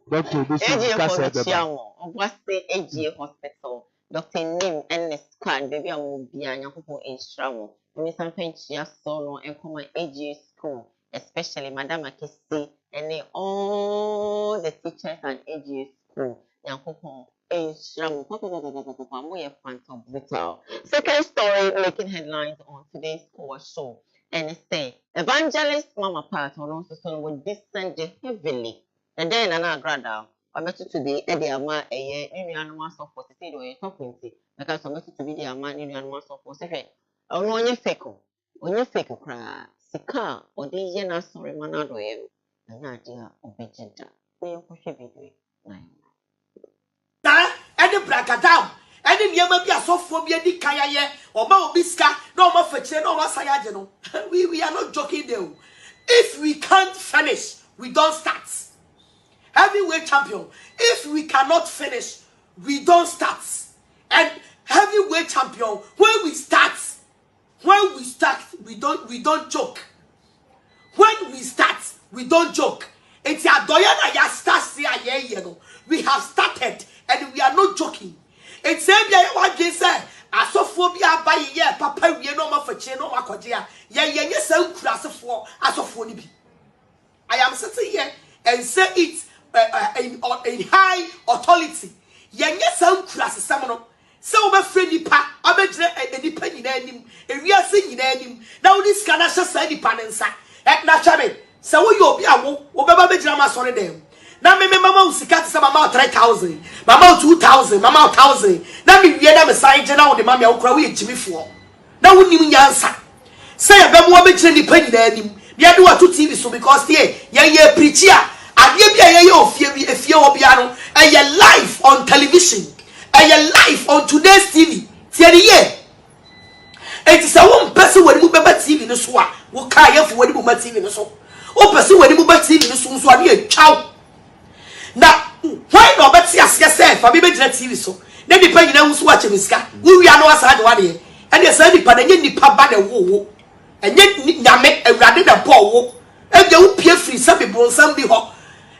Dr. Obesu kasa bɛba Obuase AGA hospital Dr. Nim and squad baby a mo bia nyankopɔn nhyira mo me sanfa nkyia so no enkoma AGA school especially Madam Akisi and all the teachers at AGA school nyankopɔn nhyira mo papa mo ye phantom vital. Second story making headlines on today's Koowaa Show and say evangelist Mama Pat on also will descend heavily. And then Nana Grada, I met to be Eddie Ama a year, new animal support, say, or you're talking to, because I met to be the Ama, new animal support. Say, oh, no, you're fake, when you fake a cry, Sika, or the Yena, sorry, Manado, and idea of Vegeta. We are pushing it. And the Bracata, Any near be a soft phobia di kaya or Biska, no more fetch, no more sayajano. We are not joking there. If we can't finish, we don't start. Heavyweight champion. If we cannot finish, we don't start. And heavyweight champion, when we start, we don't joke. When we start, we don't joke. It's a doyana ya start. We have started and we are not joking. It's a what they say. Asophobia by ye, papa, we no more for cheno, macodia. Yes, so class for asophony. I am sitting here and say it in high authority. Yes, so class salmon. So my friend, nipa, I bet any penny in him, and we are singing him. Now this can just say the panensa. At Nachabe, so you'll be a woman, drama sorry them. Now, me mamma sikat some amount 3,000, mamma 2,000, mamma 1,000. Now, me a side general, the mamma will cry to me for. Now, wouldn't even answer. Say a bam woman penny there. The other one 2 TV so because yeah, preacher, and ye a fear piano, and your life on television, and your life on today's TV. It is a one person when you move TV in the swat, will carry for when you move TV in the so. Oh, person when you move TV in the so, I need a chow. Now, why not? But see, as you said, for me, TV so. Then the penny who's watching this guy, we are no outside one day, and they said the panel, the papa, the woo, and yet Yame, a rather than poor, and the peer free, some people, some be hot.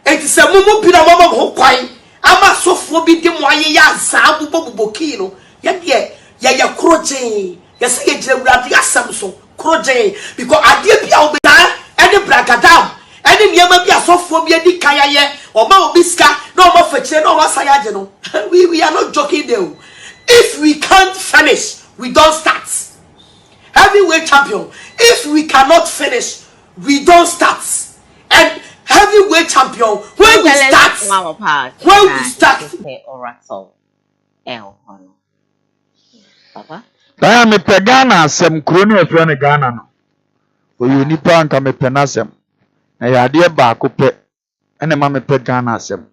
It is a mumu pina mama who quine. I'm a so forbidden why ya sound bokino. Yet, ya crochet. Yes, it's a radia Samson, crochet, because I did be out the and the bracadam. And then you may be a soft phobia di kaya or Mao Biska, no more fetch, no more sayajano. We are not joking there. If we can't finish, we don't start. Heavyweight champion. If we cannot finish, we don't start. And heavyweight champion, when we start, Papa. Daya me pegana sem kroni efre Ghana no. Oyo nipa anka me penasem. Na ya de ba ko pe. Ene ma me pegana asem.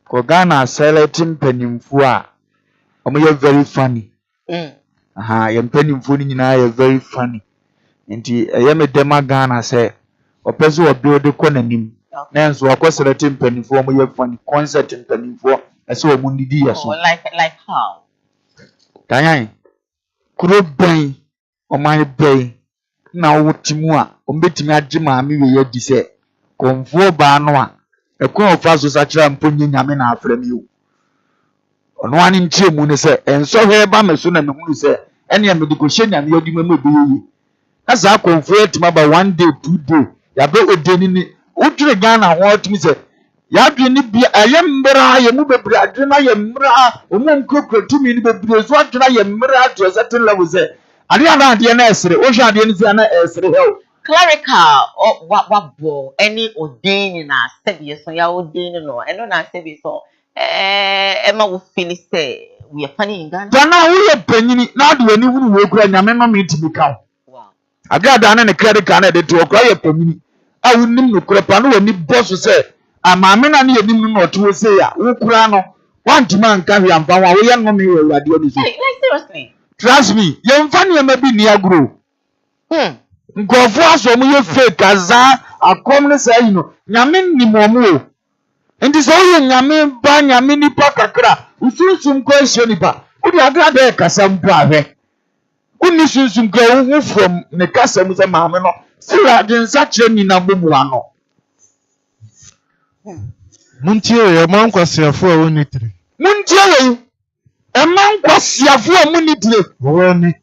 Ko Ghana celebrating penimfu a omo ye very funny. Aha, ye penimfu ni nyina ye very funny. Nti eye me dema Ghana say opeso obi de ko nanim. Na enso akọ celebrating penimfu omo ye funny concert penimfu ese omo nidi yeso. Like how? Daya kuro ben oman ben na wotimu a ombetimi age maami we yadi se konfo ba no a ekon ofa so sakira mponye nyame na afrem yo ono ani ntie mu ne se enso hwe ba meso na mehunu se ene ya mediko hye nyame yadi mama be yi na za konfo etima ba 1 day 2 day ya be odeni ni utire Ghana ho otimi se ya dwe ni bia ayembra ye mu bebre adwena ye mra omo nkokro tumi ni bebre so adwena ye mra to certain level se ade ana na esere o hwa ade ni se na esere hell clerical or what bo any ordain na sebi so ya ordain no eno na sebi so ema wo feel say we are funny in Ghana dana wo ye panyini na ade wani hunu we kura nyame no me timi ka wow ade ada na clerical na de to kura ye panyini a wonim no kura pa no wani boss say amame na ne yenim no to say ya wo kura no wantuma nka hwe amfa wa wo ye no me we awade oni so like seriously trust me ye mfa ne ma bi ni agro ngofo aso mu ye fake aza akom ne say no nyame ni momo o ndi so ye nyame ba nyame ni pa kakra usunsum ko ehye ni pa odi agrada e kasam pa ahwe uni sunsum ko hu from ne kasam se maame no sira den sa kire ni na bomu ano Muntie ye man kwasiafo a woni tire. Muntie ye e man kwasiafo a muni tire. Woni.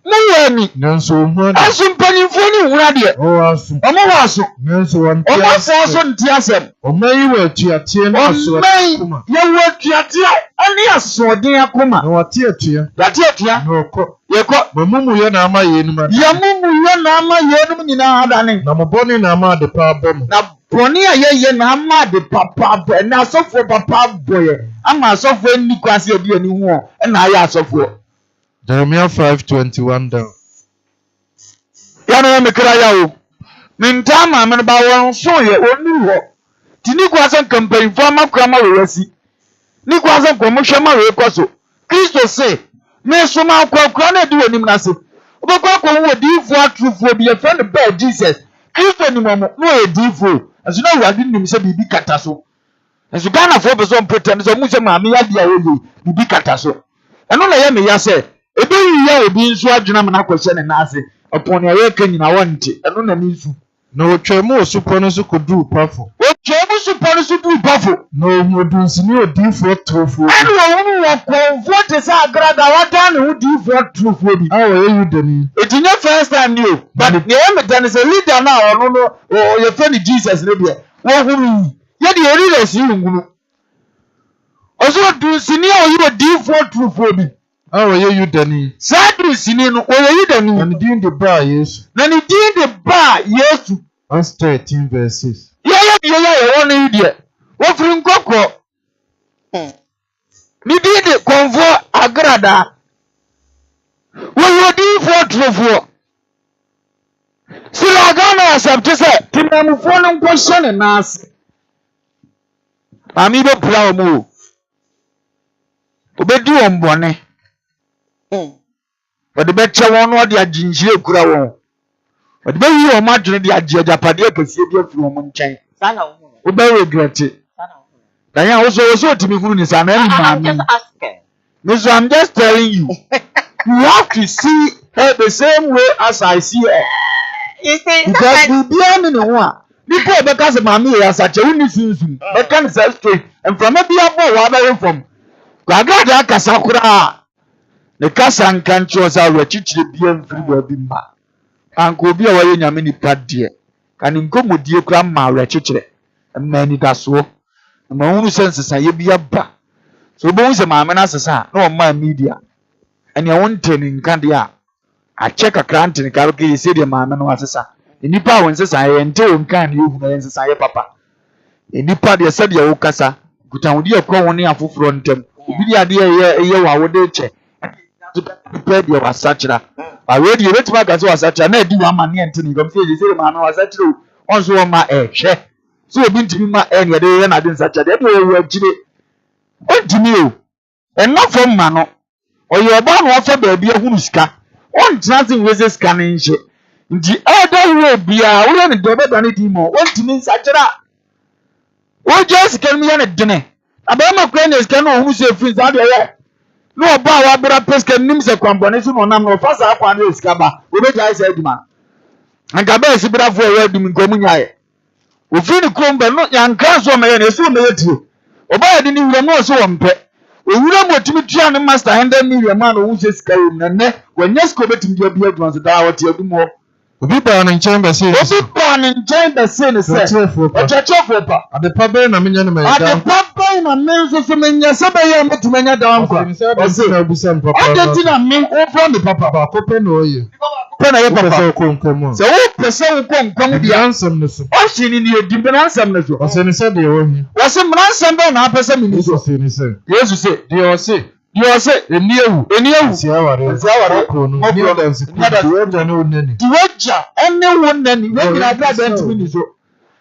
Muwani. Nanso hu ade. Asumpanyimfo ni hu ade. O asu. Omo waso. Nanso won tia. Omo so nti asem. Omayi wa tuatie na aso akoma. Ye wa tuatie ani asodin akoma. Na watie tua. Yatie tua. Na okọ. Yekọ. Mamumu ye na ama ye numa. Ya mumu ye na ama ye num nyina adane. Na moboni na ama de pa bom. Na boni ayeye na ama de papa na asofo papa boye. Ama asofo ni kwase odi ani hu na aya asofo. Jeremiah 5:21 down. Ya na me kra ya o. Nintama me ba won so ye oni ho. Tini kwase campaign for makra ma we wasi. Ni kwase ko mo hwe ma we kwaso. Kristo say me so ma kwakwa na di wonim na se obekwa ko wo di fo atrufo bi e friend be Jesus Kristo ni mo no e di fo aso na wadi nim se bibi kata so aso Ghana fo be so pretend so mu se ma me ya dia wo bibi kata so eno na ye me ya se ebe yi ya obi nso adwena me na kwese ne na ase opon ya ye ka nyina wonte eno na ni nsu na otwemu osupo no so kodu pafo otwemu supo no so du pafo na omudunsi odifo trofo eno wo wo comfort se agrada wada ne odifo trofo bi awo ye dani etinye first time ni o but ne me tell say leader na ono no o ye fe ni Jesus ne be wo huru ye de leader si ngunu oso dunsi ni o ye odifo trofo bi awo ye dani sadru sini no o ye dani na ni din de ba Yesu na ni din de ba Yesu Acts 13 verses ye won ni de wo firi nkokro ni din de konfo agrada wo ye odifo trofo sira Ghana accept say timamufo no nkwohye ne naase ami be pura omo obedi ombone wode be che won no de aginjire kura won wode be wi o madwene de agiajapade akese bi afiri won nchen Sana wo. wo be regret Sana wo. dan ya wo so otimi hunu ni sana ni I'm mami just asking. so I'm just telling you you have to see her the same way as I see her You see, because sometimes we be on in one people be cause mami ya sache woni sunsun be kan say straight and from be abo wa be from gagada akasa kura ne kasa nkancho za we chichire bia mfiri ba bi mma anko bi a waye nyame ni padie kan nkomodie kura ma we chichire mma ni daso ma hunu sense sa ye bia ba so bo se ma na sesa na o ma media ene wonte ni nkade a check account ni ka ke se de ma no asesa nipa won sesa ye nte won kan ni ehunu ye sesa ye papa nipa de se de wo kasa gutanwodi ekwa won ni afoforo ntem obi de ade ye wa wo de che pe de wasachira ba we de betima ka se wasachira na edi wa ma ne ente ni gam se ma no wasachira on so ma hwe so obi ntimi ma ne de ye na de nsachira de wo agire ontimi o enno fo ma no oye oba no ofa ba bia hunu sika on transin weze sika ne nje ndi elder we bia wo ne de be ne di mo ontimi nsachira wo just kan mi ne dene abama kra ne sika no hunu se free za de ye no oba wa bra pesca nim se kwambone so no nam no fa sa akwa ne sika ba obeja isa eduma anka ba esi bra fo e adum nkomu nyae ofini kromba no yanka so me ye ne so me ye tie oba ye ni wura no so wompe owura motimi tua ne master 100 million man o wuse sika yim na ne wanya sika betim dia bia aduma so da wote adumo obi ba na nchen be se obi pa ne nchen be se ne se ochachofo pa ade pa be na menya ne me da ade papa na me so so menya se be ye metumenya da wanko ose na obi sam papa ade ti na me o from the papa ba ko pe no ye pe na ye papa so ko nkomo se wo pese wo ko nkom di dia ansam ne so o shini ni edi be na ansam ne so ose ni se de wo hi wo se mra ansam be na apese mi ni so ose ni se yesu se di ose eni ewu si aware ko no ni dance ku di ja no nani di waja ene wonani we nyina bra dent mi ni so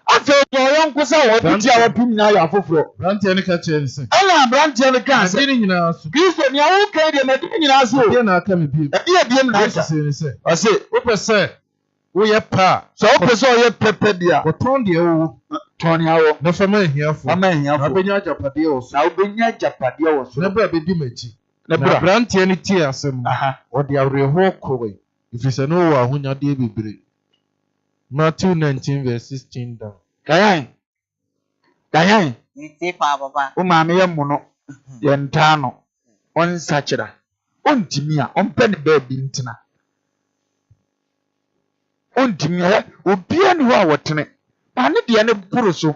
afa do yon ko sa wo bi a wo pim na ya foforo brante ne ka che ni se ala brante ne ka se di nyina so kristo ni awu kai de me di nyina so di na aka me bi e biem na aka se ni se o se o pese wo ye pa so o pese o ye pepe dia ko ton de wo toni awo na fama hiafo ama hiafo na benya japade wo so na obenya japade wo so na bra be di machi na na brante ne tie asem wo de awreho kowe ifise no wo ahonya de bebre Matthew 19 verse 16 down Dayan you see pa baba. o ma me ye muno ye nta no on sachira ontimi a ompe ne ba bi ntina ontimi a obi ani ho a wotene ba ne de ne buru so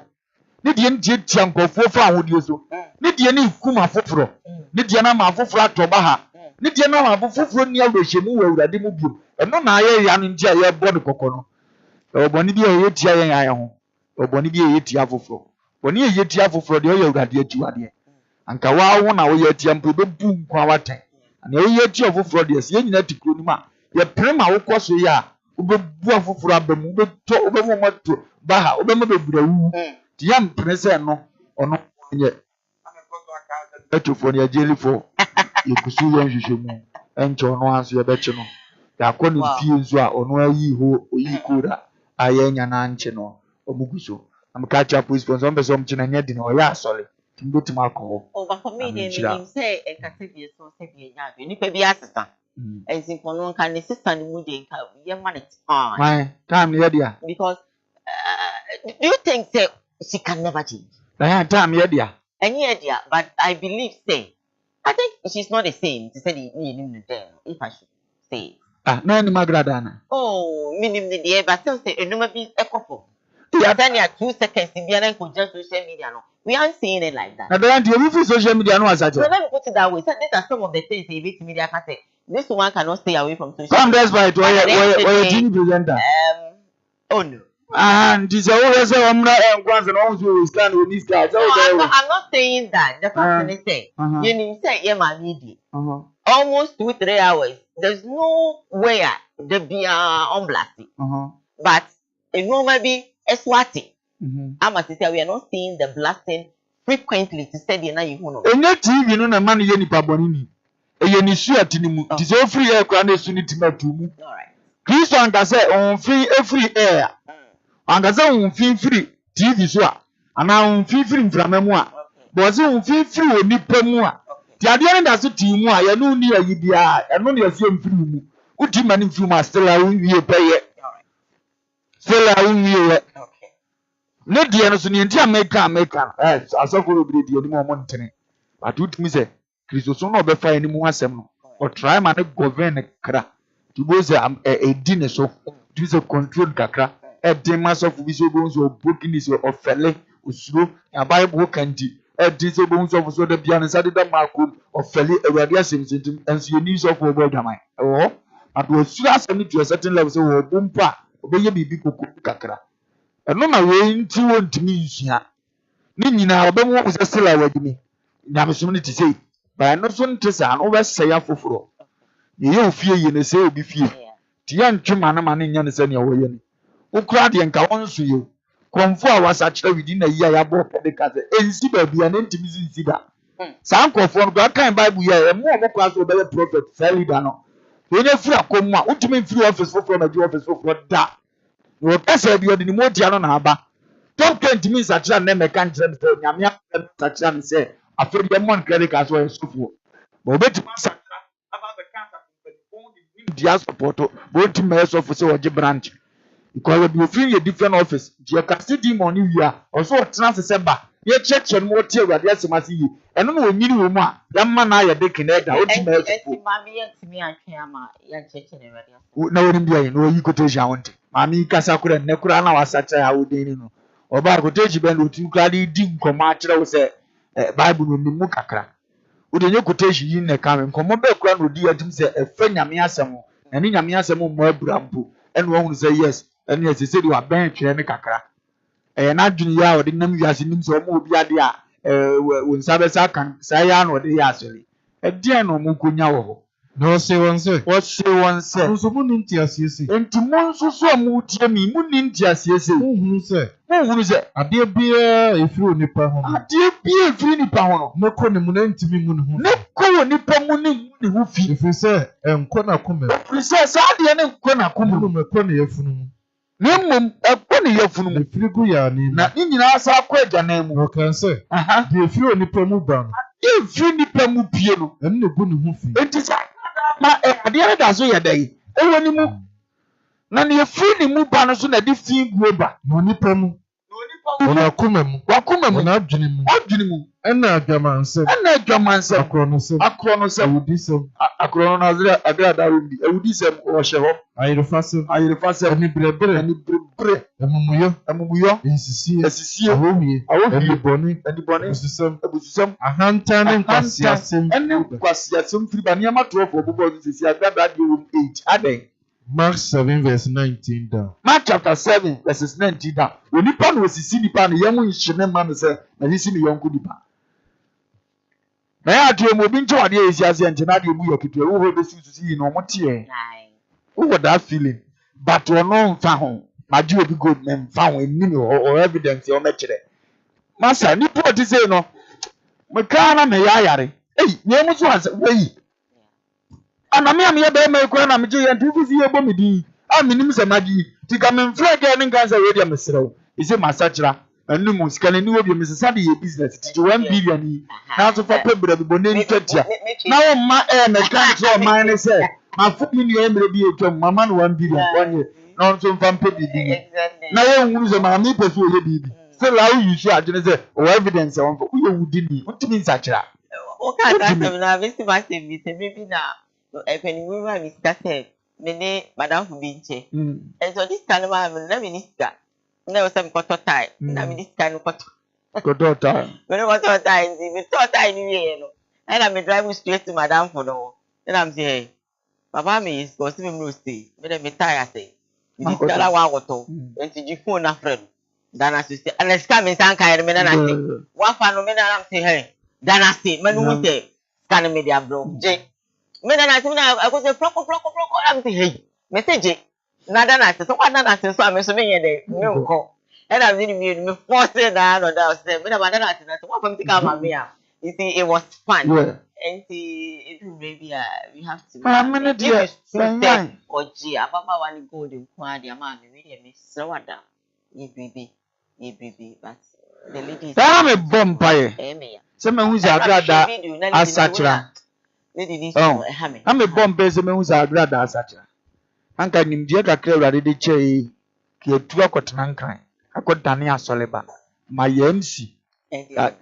ne de ntie tia nkofo fa ahodie so ne de ne kuma foforo ne de na ma foforo atoba ha ne de na ma foforo ni awrehemu wo awurade mu bio eno na aye ya no ntia ye bo ne kokono oboni bi ye tia ye yan ho oboni bi ye tia foforo boni ye tia foforo de o ye awurade atiwade anka wawo na wo ye tia mpo be bu nkwa watan ana wo ye tia foforo de se ye nyina tikro ni ma ye prema wo koso ya wo be bu afoforo abamu be to wo be mo moto ba ha wo be mo be burawu ti yam prese no ono nye etofo ne ajelifo yekusu yɛn hwehwɛ mu ɛnkyɛ ɔno anso yɛbɛkye no yakɔ ne fie nso a ɔno ayi oyi kora a yɛnya na ankyɛ no ɔmugu so am catch up with sponsor ɔmpɛ sɛ ɔmkye na nyɛ di na ɔyɛ asɔre tim bɛtumi akɔ hɔ but for me then menim sɛ ɛnkasa bi so sɛ bi ɛnya adwene nipa bi asesa ɛnsimfo no nka ne sister ne mu de nka yɛma ne time ne yɛde a because do you think say she can never change time yɛde a ɛnyɛ yɛde a but I believe say I think she's not the same to say the if I should say na ni magrada na minim ne de but still say enuma bi ekofo yeah, 2 seconds in the just social media. No, we aren't seeing it like that. Now, the social media no as so let me put it that way. So these are some of the things the media can say. This one cannot stay away from social media. Come, that's right. Where TV presenter? Oh no. And this always say I'm not saying that. The person is saying you need say yeah, my media. Almost 2-3 hours. There's no way they be on blasting. But it will maybe Eswati. I must say we are not seeing the blasting frequently to say the na you know. Enye TV no na man ye nipa boni ni. Eye ni su atini mu. Ti so free air kwa na su ni timatu mu. All right. Kristo anga say on free air. Anga say on free TV so a. Ana on free mframa mu a. But say on free onipa mu a. Ti ade no da so ti mu a ye no ni ayi bia. E no na ye free mu. Uti mani free ma still a wie peye. Still a wie. Ne die no so ne ntia America asofo obire die ni mo ntene but utimi se Kristo so no obefa ani mu asem no o try man govern kra to go say edi ne so to say control kakra e di masofo bi so bo so booking so ofele usuro ya bible kanti e di so bo so da bia ne sade da makom ofele awurade asem sentim enso ye ni so for bo dwaman at wo sura asem to a certain level so wo bompa obeye bibi kokko kakra eno na we nti wontimi nsua ni nyina obemu wo se sela wadimi nyamsom ni ti sei ba no so ntesa no be seya foforo ye ye ofie ye ne se obi fie ti ya ntwema na mane nya ne se ne wo ye ni ukura de nka wonso ye konfo a wasa kira widi na yi ya bo pede ka se ensi ba bia ne ntimi zinsi da san kofo no ga kan bible ye mo mo kwa so be prophet say leader no we ne fura komu a utumi mfiri office foforo na ji office foforo da no pesa bi odini motia no na aba top 20 means atira na meka nkyere nte nyamia atira ne se aferi de mon credit card so esufuo bo obeti masakra aba be cancer ko di dia support bo ti me so fo se oje branch because we feel a different office je ka see di money wia also transfer se ba ye check mo tie awade asemasi yi eno na onyiri wo mu a yamma na ya de kineda o ti me so ma bi yantimi atwe ama ya check ne awade na woni bia yi no yi quotation wonte mami kasa kura ne kura na wasacha ya wodeni no oba quotation ben otu kura di nkomo akire wo se bible no nimu kakra odenye quotation yi ne kan nkomo be kura no di atim se efa nyame asem na ni nyame asem mo aburampo ene wo hu se yes ene se se di wa ben twe ne kakra na dwunu ya odi nam wiase nim se omo obi ade a wo nsabe sa kan sa ya na odi ya asori die no mo konya wo ho no se wonse so mu ninti asiese enti mo nso so mu tie mi mu ninti asiese uhunu se ade bia efiri onipa ho no meko ne mu na ntimi mu ne ho ne ko onipa mu ne ho fi efiri se enko na koma efiri se sa ade ne enko na koma mu meko ne yafunu mu ne mmom ekwo ne yafunu mu efiri gu ya ni na nyina asa akọ agyanan mu no kan se de efiri onipa mu ba no efiri nipa mu pie no enne gu ne ho fi enti sa ma ade da so ye dai ewoni mu na ne efiri ni mu ba no so na de fi gu ba no nipa mu ona akoma mu ona adwene mu ena adwamanse akro no se akro no azira da rundi ewudi se o hye ho ayirefase ani brebre amumuyo insisi ahohie ani boni busisam ahantane kwasiasem firi ba niam atrofo bobo sisi agada de 8 aden Mark 7 verse 19 down. Mark chapter 7 verses 19 down. Onipa no osisi nipa no yemu nhine ma no se na yisi ne yonko nipa. Na ya atu mo bi nche wade esi ase nche na de mu yokitu wo ho besi susi no mo tie. Who got that feeling? But we no mfa ho. Ma ji obi good men mfa ho eni or evidence o me kire. Masa nipa oti say no. Me ka na me ya yare. Hey, we must was way. And I mean, be my crown, I'm doing and do see a bomby. I mean, Mr. Maggie, to come and flag and guys already, Mr. Is it my satchel? And no more scanning new of your Mrs. Sunday business to 1 billion. Now to for people of the Bonnie Ketcher. Now, my air, my country, mine is my foot in your embryo be a my man 1 billion 1 year. Not some fun baby. Now, who's a mammy pursue your baby. Still, how you share, or evidence on who you didn't. What do you mean, satchel? Okay, I'm very massive, maybe now. If any woman is started, many Madame Fubinche. And so this kind of let me minister. Never some quarter time. I mean, this kind of quarter time. When I was all time, we thought I knew, and I'm driving straight to Madame for no. Then I'm saying, Papa me is going to be roasty. But I'm tired, say. You did tell our water, and to you phone a friend. Then I say, and let's come in Sanka and I say, one fan of men, I'm saying, hey, then I say, Manu, scan media bro, Jay. Men and I think I was a proper, I'm saying, hey, message. Nada na so what na so am so me dey me nko e na me force na no that say me na nada na so what from tika ma me a you see it was fun and it maybe we have to oji ababa one golden kwa dia ma me dey me srawada ye baby but the ladies me bompaye se me hu za agrada asachira lady so me bompe se me hu za agrada asachira anka nimdie kakra urade de chei ke etu akotena nkran akodane asoleba ma yamsi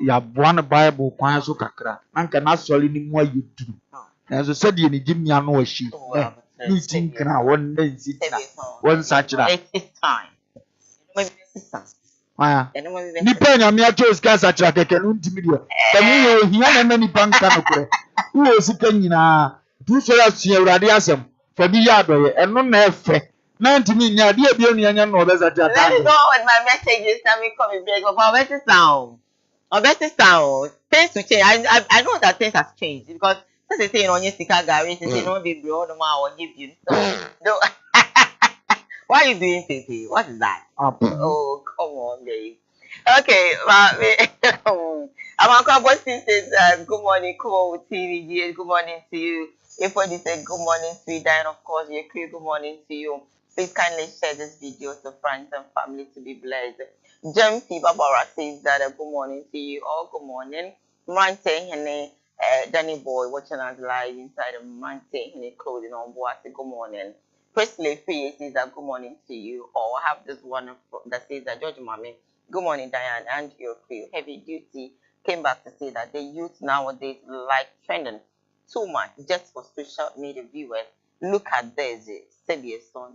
ya boa bible kwan so kakra anka na asole ni mu ayeduru na so sede ni gimia no ahyi ni tinkra won na nsita won sachira it's time aya ni pa nya me acho ska sachira keke no ntimi de tamu yo hia na nipa nka no kure wo sika nyina du so ya sua urade asem Fabi Yadoye, and no nefe. 90 million, dear Bionian, no better. Let me go with my messages. Let me come and break up our better sound. Or better sound. Things to change. I know that things have changed because that's the thing on your sticker garage. They say no be bro, no more or give you. So, why are you doing Titi? What is that? Oh, come on, babe. Okay, I'm Uncle Boston says, good morning, KUMAWOOD TV. Good morning to you. If what you say good morning to you, and of course your crew, good morning to you. Please kindly share this video to friends and family to be blessed. Jemfi Barbara says that good morning to you all. Good morning. Mante Hene, Danny Boy watching us live inside of Mante Hene clothing on board. Good morning. Presley Faye says that good morning to you all. I have this one that says that George Mommy, good morning Diane and your crew. Heavy Duty came back to say that the youth nowadays like trending too much just for social media viewers. Look at this. Say son.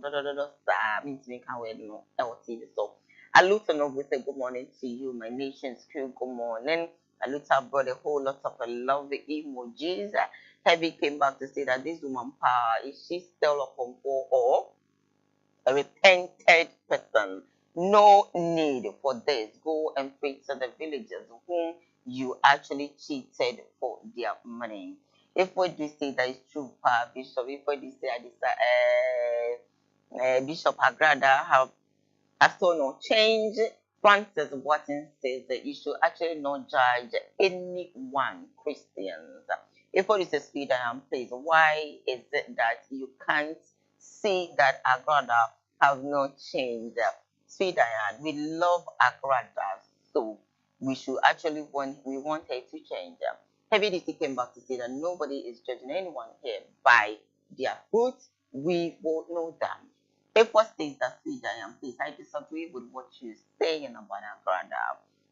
Means me can wear no LT so. Aluta Nobu say good morning to you, my nation's crew. Good morning. Aluta brought a whole lot of love emojis. Heavy came back to say that this woman power is she still upon board or a repented person? No need for this. Go and preach to the villagers whom you actually cheated for their money. If what you say that is true, Bishop, if what you say that Bishop Agrada have saw no change, Francis Watson says that you should actually not judge anyone, Christians. If what you say, Sweet Diane, please, why is it that you can't see that Agrada have not changed? Sweet Diane, we love Agrada, so we should actually want her to change. Heavy Duty came back to say that nobody is judging anyone here by their fruits. We will know them. If what states that Sweet Diane, please, I disagree with what you're saying about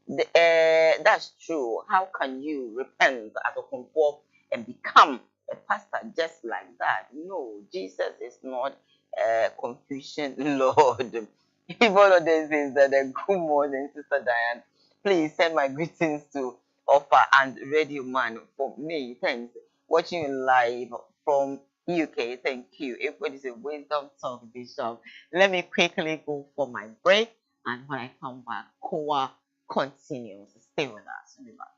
Agrada. That's true. How can you repent as a conform and become a pastor just like that? No, Jesus is not a confusion Lord. If all of this is that a good morning, Sister Diane, please send my greetings to Offer and Radio Man for me. Thanks. Watching you live from UK. Thank you. If it is a wisdom talk, Bishop, let me quickly go for my break. And when I come back, Koowaa continues. Stay with us. We'll be back.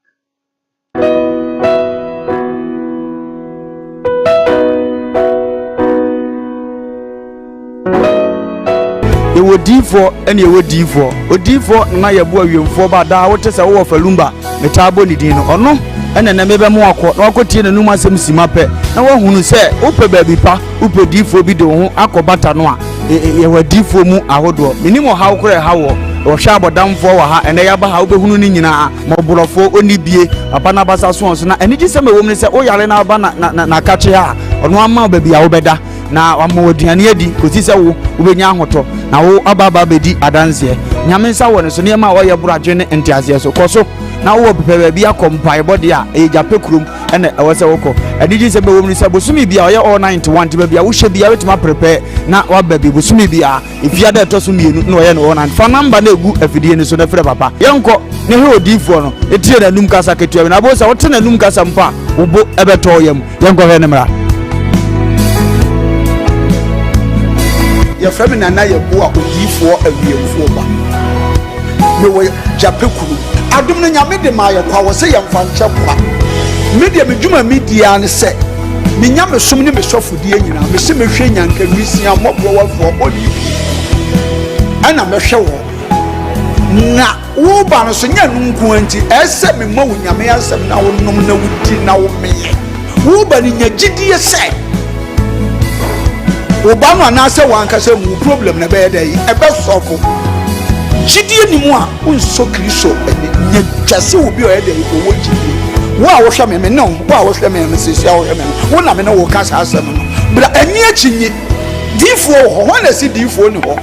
Ewo D4 ene ewo D4 o D4 na ye bo awemfo ba da wo tese wo falumba metabo ni din no ono ene na mebe mu akọ na akotie nanum asem sima pe na wo hunu se upe baabi pa upe difo bi de ho akobata no a ye wadifo mu ahodo minimo ha ukure ha wo hwa abodamfo wa ha ene ya ba ha obehunu ni nyina moborofo onibie papa na basa so na eni gise me wo mu se o yare na ba na kache ha ono ama baabi a wo beda na wama waduane adi kosi se wo ubenya ahoto na wo ababa bedi adanse nyame nsa wo ne so ne ma wo ye buradwe ne ntiase so koso na wo pepe baabi akompai body a ejape krum ene ewose woko adiji se be wo mu se bosumi bia oye all 91 ti baabi a wo hye bia wetima prepare na wa baabi bosumi bia ifia da to so mienu na oye no all 9 fa number na egu afidie ne so na frɛ papa yenko ne he odifo no etie na num kasa ketua na bo se wo te na num kasa mpa wo bo ebeto yam yenko he ne mra ya frame na na ye bo a odifo awiemfo ba me wo jape kuru adum no nyame de ma ye kwa wo se ye mfa nche kwa media me dwuma media ne se me nyame som ne me sofodie nyina me se me hwe nyanka nwisia mobro wafo bodi ana me hwe wo na wo ba no so nya nunku anti ese me ma wo nyame asem na wo nom na wudi na wo meye wo ba ni nya gidie se Obama na se wanka se mu problem na be dey e be sofo gidie ni mu a unso kristo nya twase obi o e dey owo gidie wo a wo hwe me no wo a wo hwe me se sia wo hwe me wo na me no wo ka sa asem no bra ani achinyi difo ho na si difo ni ho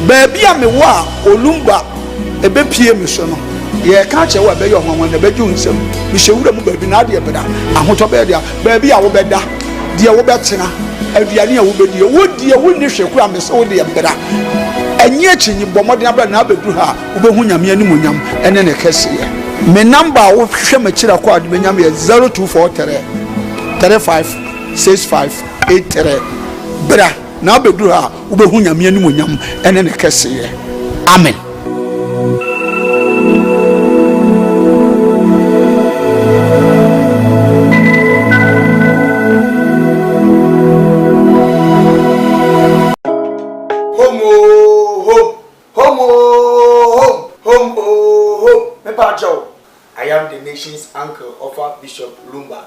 ba bia me wo a olumba e be pie me so no ye ka che wo be yo hwanwan na be ju nsem me hyewura mu ba bi na de beda ahoto be de ba bia wo beda de wo betena aduane a wo bedi wo die wo ni hwe kura me se wo de beda enye achinyi bomode abra na abedu ha wo be hu nyame ani monyam ene ne kese ye me number wo hwe ma kira kwa de nyam ye 0243 35 65 83 bra na abedu ha wo be hu nyame ani monyam ene ne kese ye amen. I am the nation's uncle of our Bishop Lumba.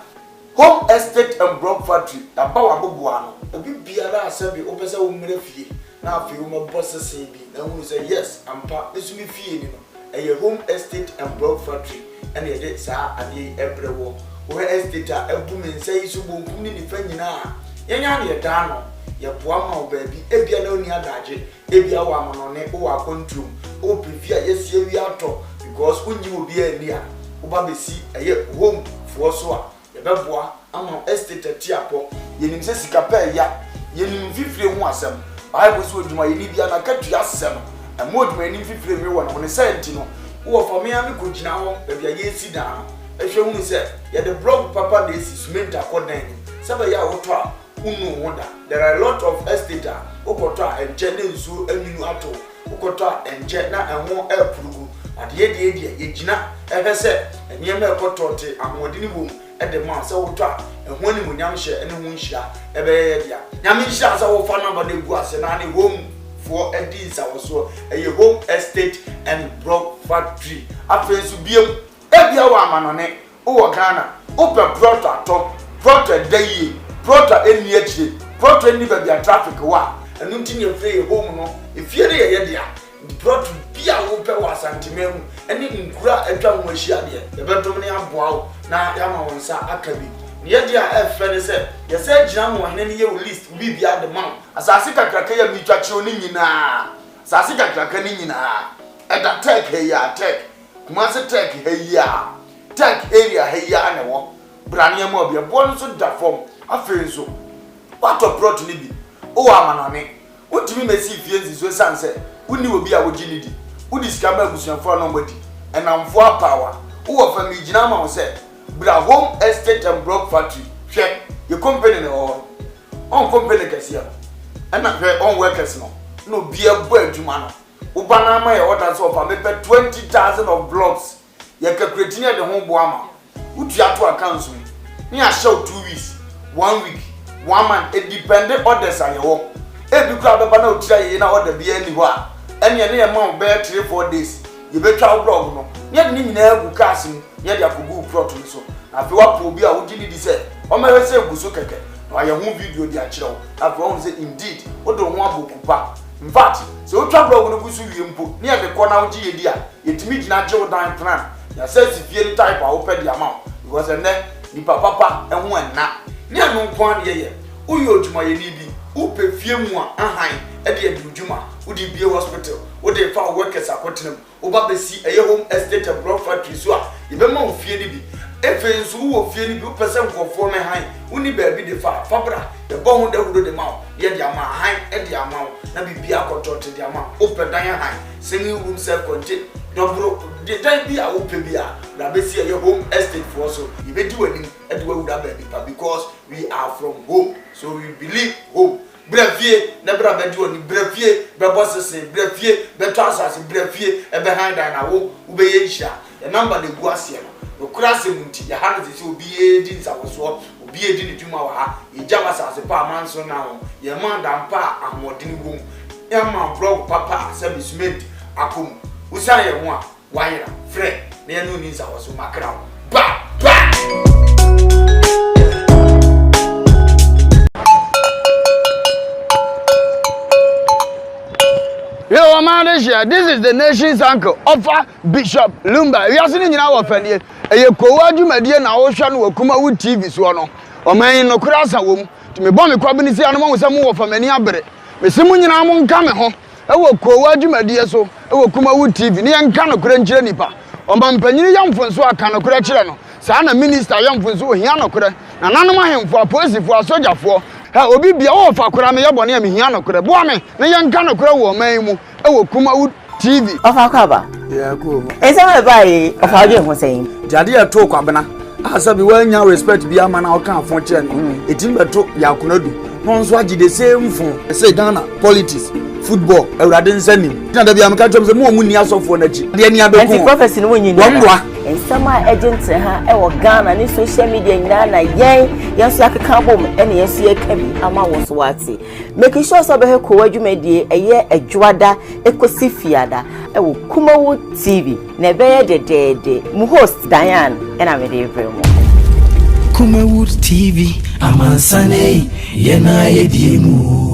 Home estate and broad factory. The power of Buano. A big biara assembly opens a woman fee. Now, if you want bosses say, and who say yes, and part this will be fee. A home estate and broad factory. And a dead sir and ye every war. Where estate a woman says you won't come in the friend now. Yan ya dano. Ya poama baby, ebia no near gadget, ebia woman on it, or control, or prefer yes, we are talk. Because when you will be a near, Uba see a home for so a beboa, among estate at Tiapo, Yenim Sessica ya, Yenim 51. I was with my Libya and I cut to ask them, and more than 51 on a sentino, who for me I could now, maybe a year sit down. As you only said, yet the blog papa days is meant according. Sabaya Otra, Uno wonder. There are a lot of estate, Okota and Jenesu and Minuato, Okota and Jetna and more air prugu. At the Yejina, ever said, and Yammer Cotote and Modini Boom at the Mount Sawtra, and when you Yamsha and Winsha, Ebedia. Yamisha as our fan number the was and any home for a deeds I was so a home estate and broad factory. After Subium, Ebia Waman on it, O Ghana, open Prota top, Prota day, Prota any yet, Prota any baby traffic wa, and nothing you play home no, if you're there. Brought be a whoopper was antimem, and in Kura a drum was she had the Bertomania Bow, now Yama on Sa Akabi. Yet, dear Freddy said, you said Jam one any year list will be at the mount. As I see a cracker, me touching na. Sassika Clacanina, at that tech, hey, ya, tech, Master tech, hey, ya, tech area, hey, ya, and a walk. Brania Mobia, born so that form, I feel so. What a brought to Libby? Oh, I'm on it. What do you may see fields is sunset? Who will be our Ginny? Who discovered was your for nobody? And I'm for power. Who offer me Jinama said, Bra home estate and broad factory. Check your company or on company cassia. And not her own workers no be a boy to man. Ubana my orders of a maybe 20,000 of blocks. Yaka creating the home boama. Who try to account me? Near show 2 weeks, 1 week, 1 month, a dependent orders on your work. Every crowd of no try in order be anywhere. And your near amount bear 3-4 days. You better blog no. Yet, Nina will cast him, yet you could go proton so. na fe wa po bi a wo gini di say o ma we say guso keke na ya hu video di a kire wo na fe wo say indeed wo do ho abokupa in fact so wo twa blog no guso wie mpo ne ya de ko na wo gi yedi a yetimi gina je wo dan plan ya say si fie type a wo pe di ama because and then ni papa ehun enna ne anu kwan de ye uyo djuma ye ni bi upe fie mu a ahan e de adwuma udi bie hospital udi fa workers akotenam oba besi eye home estate and block factory so a ye be ma fie ni bi efe nso wo fie ni bi upese nkofo me han uni ba bi de fa fabra ye bo hu da hudo de ma ye de ama han e de ama na bibia akotote de ama upe dan han singing room self contain dobro the time bi a upe bi a na besi eye home estate for so ye be di wani e de wu da ba bi because we are from home so we believe home brefie na bra bedi oni brefie be bossese brefie be transas brefie e be handa na wo ube ye hia e number de gu ase no kurase munti ya hana se obi e di nsawoso obi e di ni dwuma wa ha e jama sase pa manso na ho ye manda mpa ahmodini wo e ma blog papa se bismed akom usa ye ho a wayera fre na ye no ni nsawoso makra ba Yo, man, this is the nation's uncle, Offer Bishop Lumba. We are sitting in our family. A Koowaa Show na Ocean wo KUMAWOOD TV so no. O man no krasa wom. To me bomb kwabini si anoma wo samu wo famani abere. Me simu nyina mo nka me ho. E wo Koowaa Show so, e wo KUMAWOOD TV. Ne yanka no kura nkyere nipa. O man panyini yamfonso aka no kura kire no. Saa na minister yamfonso ohia no kura. Na nanom ahemfo apolisiefo asojafo obi bia wo fa kura me yebone ya me hia no kura boa me ne yanka no kura wo man mu e wo KUMAWOOD TV ofa kwaba ya ko esa we bai ofa ade ho sein jade ya to kwabena asabi wanya respect bi ama na oka afon kire no etim beto ya kunadu no nso agi the same phone say Ghana politics football eurade nsanim tina da bi am ka twem se mo ni asofo na chi de ni abeku anti prophecy no wonyi wonwa ensama agent ha e wo Ghana ni social media nyina na yen so akeka bom ene yen so yeka bi ama wo so wate make sure so be Koowaa Show eye adwada ekosi fiada e wo KUMAWOOD TV na be ye dedede mu host Diane ena me de evremo KUMAWOOD TV amansane yena yediemu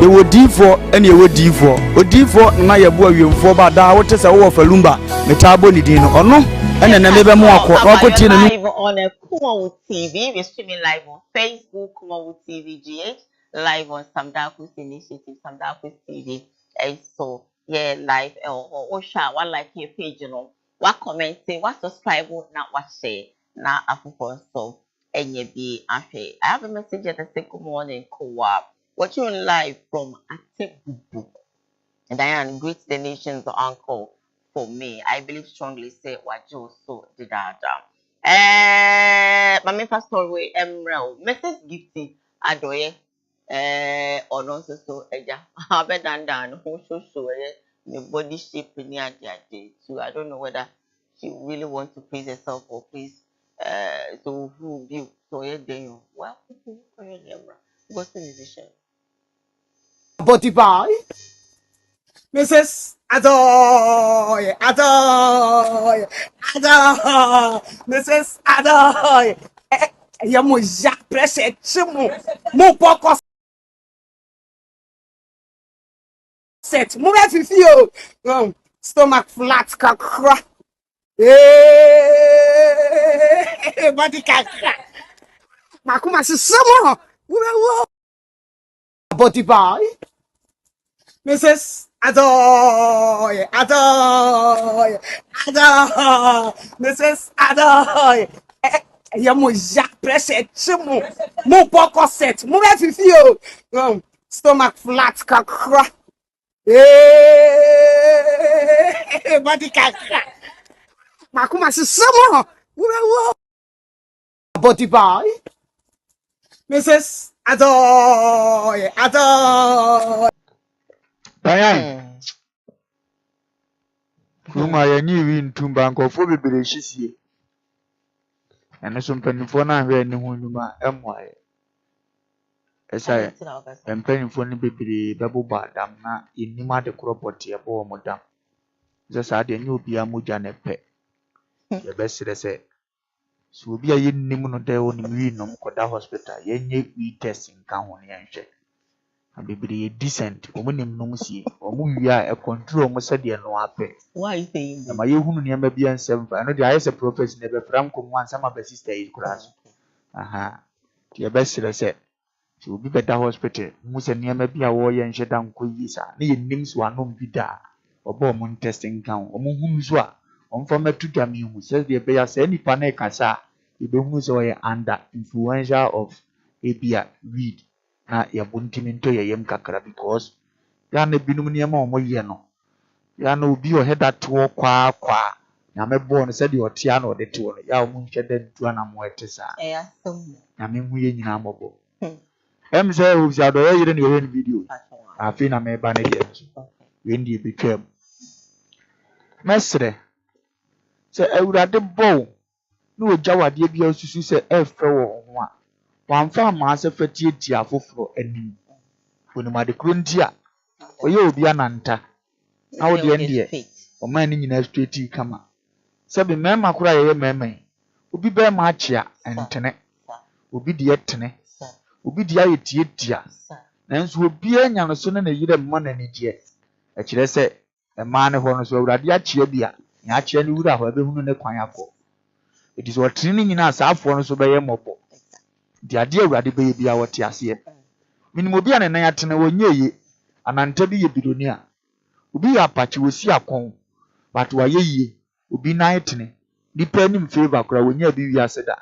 ewo D4 ene ewo D4 na yebo awiemfo ba da wote se wo falumba metabo ni din ono ene na mebe mu akotie na live on KUMAWOOD TV. We're streaming live on Facebook KUMAWOOD TV GH, live on Samdaku's initiative Samdaku's TV. And so yeah, live or share one like your page, you know, what commenting, what subscribe, not what share, now after so any be after. I have a message that says good morning, Koowaa. Watching live from Atebubu. And Diane, greet the nation's uncle for me. I believe strongly say what you so did that. My first story, Emerald, Mrs. Gifty, Adoye, or non so, I bet Dan, who so, the body shape in the day. So I don't know whether she really wants to praise herself or please, so who view, so yeah, then well, what's the musician? Botipai, Mrs. Adoy, Mrs. Adoy. Yamo já preste mo pouco set, mo é fio, stomach flat kakra. Body kakra. Makuma se samo. Botipai. Mrs. Adoy, Mrs. Adoy. Yamo já preste mo pouco set, mo é fio, stomach flat kakra. Body kakra. Makuma se samo. Botipai. Mrs. Adoy. Diane. Kuma ya ni wi ntumba nkofo bebere hyisie. Ene so mpanifo na ahwe ne ho nyuma emwae. Esa mpanyinfo no bebree bɛbobɔ adam na enim ade korɔ bɔte ɛbɔ wɔn dam. Sɛ saa deɛ nyɛ obiara mogya na pɛ. Yɛbɛsrɛ sɛ so obi a yɛnnim no dɛ onim wi nom kɔda hospital yɛnyɛ wi test nka ho ne yɛnhwɛ. Na bebree yɛ decent wɔn nim nom sie wɔn wi a control wɔn sɛdeɛ no apɛ. Why you saying Na ma yɛhunu nneɛma bi nsɛm fa ɛno deɛ ayɛ sɛ prophet na ɛbɛfra nkɔm ansa ma bɛ sister yi koraa so. Yɛbɛsrɛ sɛ so obi bɛda hospital mu sɛ nneɛma bi a wɔyɛ nhyɛ da nkɔ yi saa na yɛnim so anom bi da ɔbɔ wɔn test nka ho wɔn hunu so a wɔmfa mɛto dwame hu sɛdeɛ ɛbɛyɛ sɛ nipa no ɛkasa a yɛbɛhunu sɛ ɔyɛ under influential of ebia weed na yɛbɔ ntimi ntɔ yɛ yam kakra because ya na binom nneɛma a wɔyɛ no ya na obi ɔhɛ da toɔ kwaa nyame bɔɔ no sɛdeɛ ɔte a na ɔde toɔ no ya wɔn nhyɛ da ntu anam ɛte saa nyame hu yɛ nyinaa mmɔbɔ say who's out there in your video. I feel I'm a banner. When you became Mestre say, I would have the bow. No Jawa, dear girl, to say, F. One farm master for tea for any. When you might the cruntia, or you'll be an anta. How the end or man in a straight tea come up. Sabi memma cry a meme. Will be bare marchia and tenet. Will be the etene. Obi dia yetia nanso obi anya no so na yire mmɔ na nigye a kyerɛ sɛ ɛmaa ne hɔ no so awurade akyea bi a nya akyea ne wura hɔ ɛbɛhunu ne kwan akɔ it is what training nyina asaafoɔ no so bɛyɛ mmɔbɔ di ade awurade bɛyɛ bi a wɔte aseɛ minim obi a ne nan atene wɔnyɛ ye ananta bi yɛ bidonia obi yɛ apakye wosi akɔn but wayɛ yie obi nan atene nipa nim favor kora wɔnyɛ bi wi ase da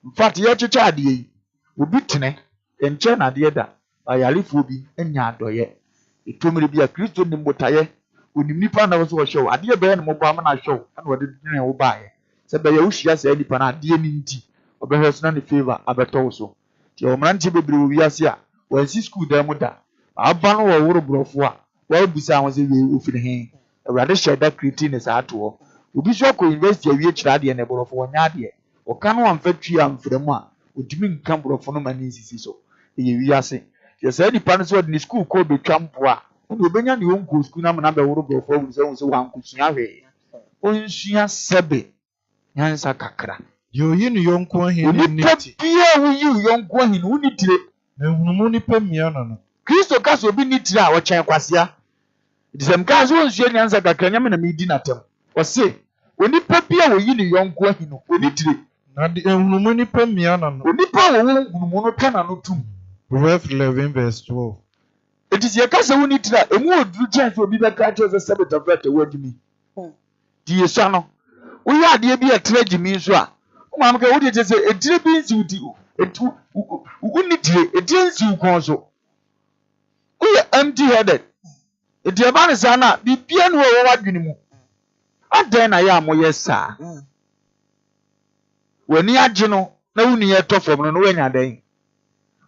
in fact yɛ kyekya ade yi obi tene enche na de da ayarefo bi anya adoye etomire bi a Kristo nim botaye onim nipa na so hyew ade be na mobo am na hyew na wode dwene wo baaye se be ya wo hia sa nipa na ade ni nti obehwe so na ne favor abeto so ti o mrante bebre wo wiase a wansi school da mu da aba no wo woro brofo a wa busa won se we ofine he awurade hyeda creatine sa ato obi so akọ university awie kira ade na brofo wonya ade o kan wa mfa twi amfremu a odimi nka brofo no ma ni sisi so ye wiase ye say nipa no so de school ko betwa mpo a no obenya ne won school na na be woro brofo wu se wan kusua hwe onsua sebe nyansa kakra yo yi no yonko ahin ni niti bia wo yi yonko ahin wo ni tire na hunumu ni pamia no Kristo ka so bi ni tire a wo kyen kwasea disem ka so onsua nyansa kakra nyame na me di natem o se onipa bia wo yi ni yonko ahin wo ni tire na de hunumu ni pamia no onipa wo hunumu no kana no tum Proverbs 11 verse 12 it is yakasa wo ni tire emu oduru chance obi be ka cho se sabata fete wo adumi di yeso no wo ya ade bi etre gimi so a ma am ka wo de se etire bi nsi uti etu wo ni tire etire nsi ukon so wo empty headed etire ba ne sa na bibia no wo wadwene mu adan na ya moye sa wani agye no na wuni ye to fom no wanya dan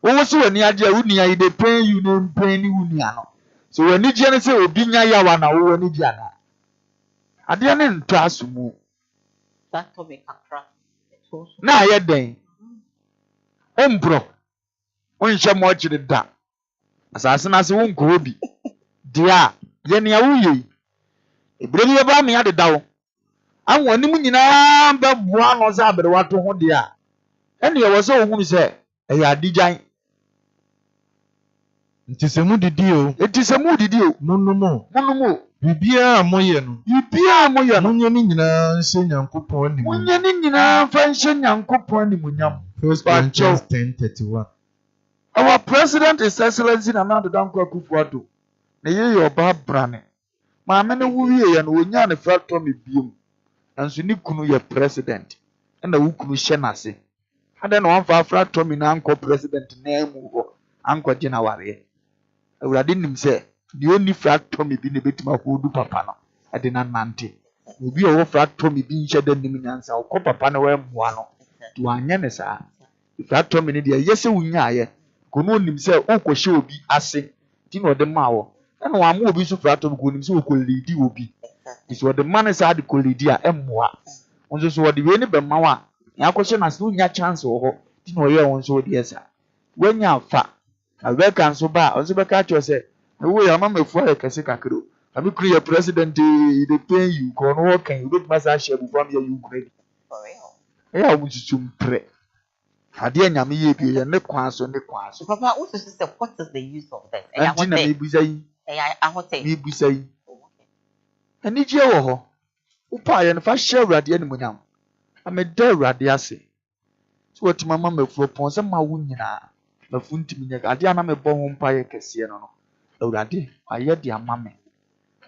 wo so wani agye a wuni ayi de pain you no pain ni wuni ano so wani gye ne se obi nya ya wa na wo wani gye ana ade ne nto asumu that to be kakra na aye dan ombro onhye mo kyere da asase na se won ko obi dia ye ne awuye ebire bi ba me ade dawo anwanim nyinaa bɛboa no sɛ aberewato ho de a ɛne ɛwɔ sɛ ohunu sɛ ɛyɛ adigyan nti sɛ mu didi o munumu bibia moye no munye ni nyinaa nhyɛ Nyankopɔn anim munye ni nyinaa fa nhyɛ Nyankopɔn anim nyam 1 Corinthians 10:31 our president is excellency na Nana Dankwa Akufo-Addo na yeye oba brane maame ne wo wie ye no onya ne fractor me biem anso ni kunu ye president na wo kunu hye nase ade na wan fa fractor me na anko president na mu ho anko gye na ware awurade nim se di oni fractor me bi ne betima ho du papa no ade na nante obi o wo fractor me bi nhye da nim nyansa wo papa no we mmoa no to anya ne saa fractor me ne de yese wunya aye kono nim se okohye obi ase ti no de ma wo na wa ma obi so fractor me ko nim se okolidi obi is what the man is had kolidi a emmoa onso so wo de we ne be ma wa ya akohye na se unya chance wo ho ti no ye won so de esa wanya afa Abeka nso ba onso beka cho say we ya mama fu aye kese kakro abi kru your president dey pay you ko no work you bet masa share before me you grade For real. ya wuchuchum pre ade anyame ye bi ye ne kwan so Papa, what is this? What is the use of this? anti na me buza yi me buza yi ani je wo ho upa ye no fa share urade ani munyam ameda urade ase so what mama mafu pon se ma wo nyina mafu ntimi nya ade ana me bo ho mpa ye kese no urade aye de amame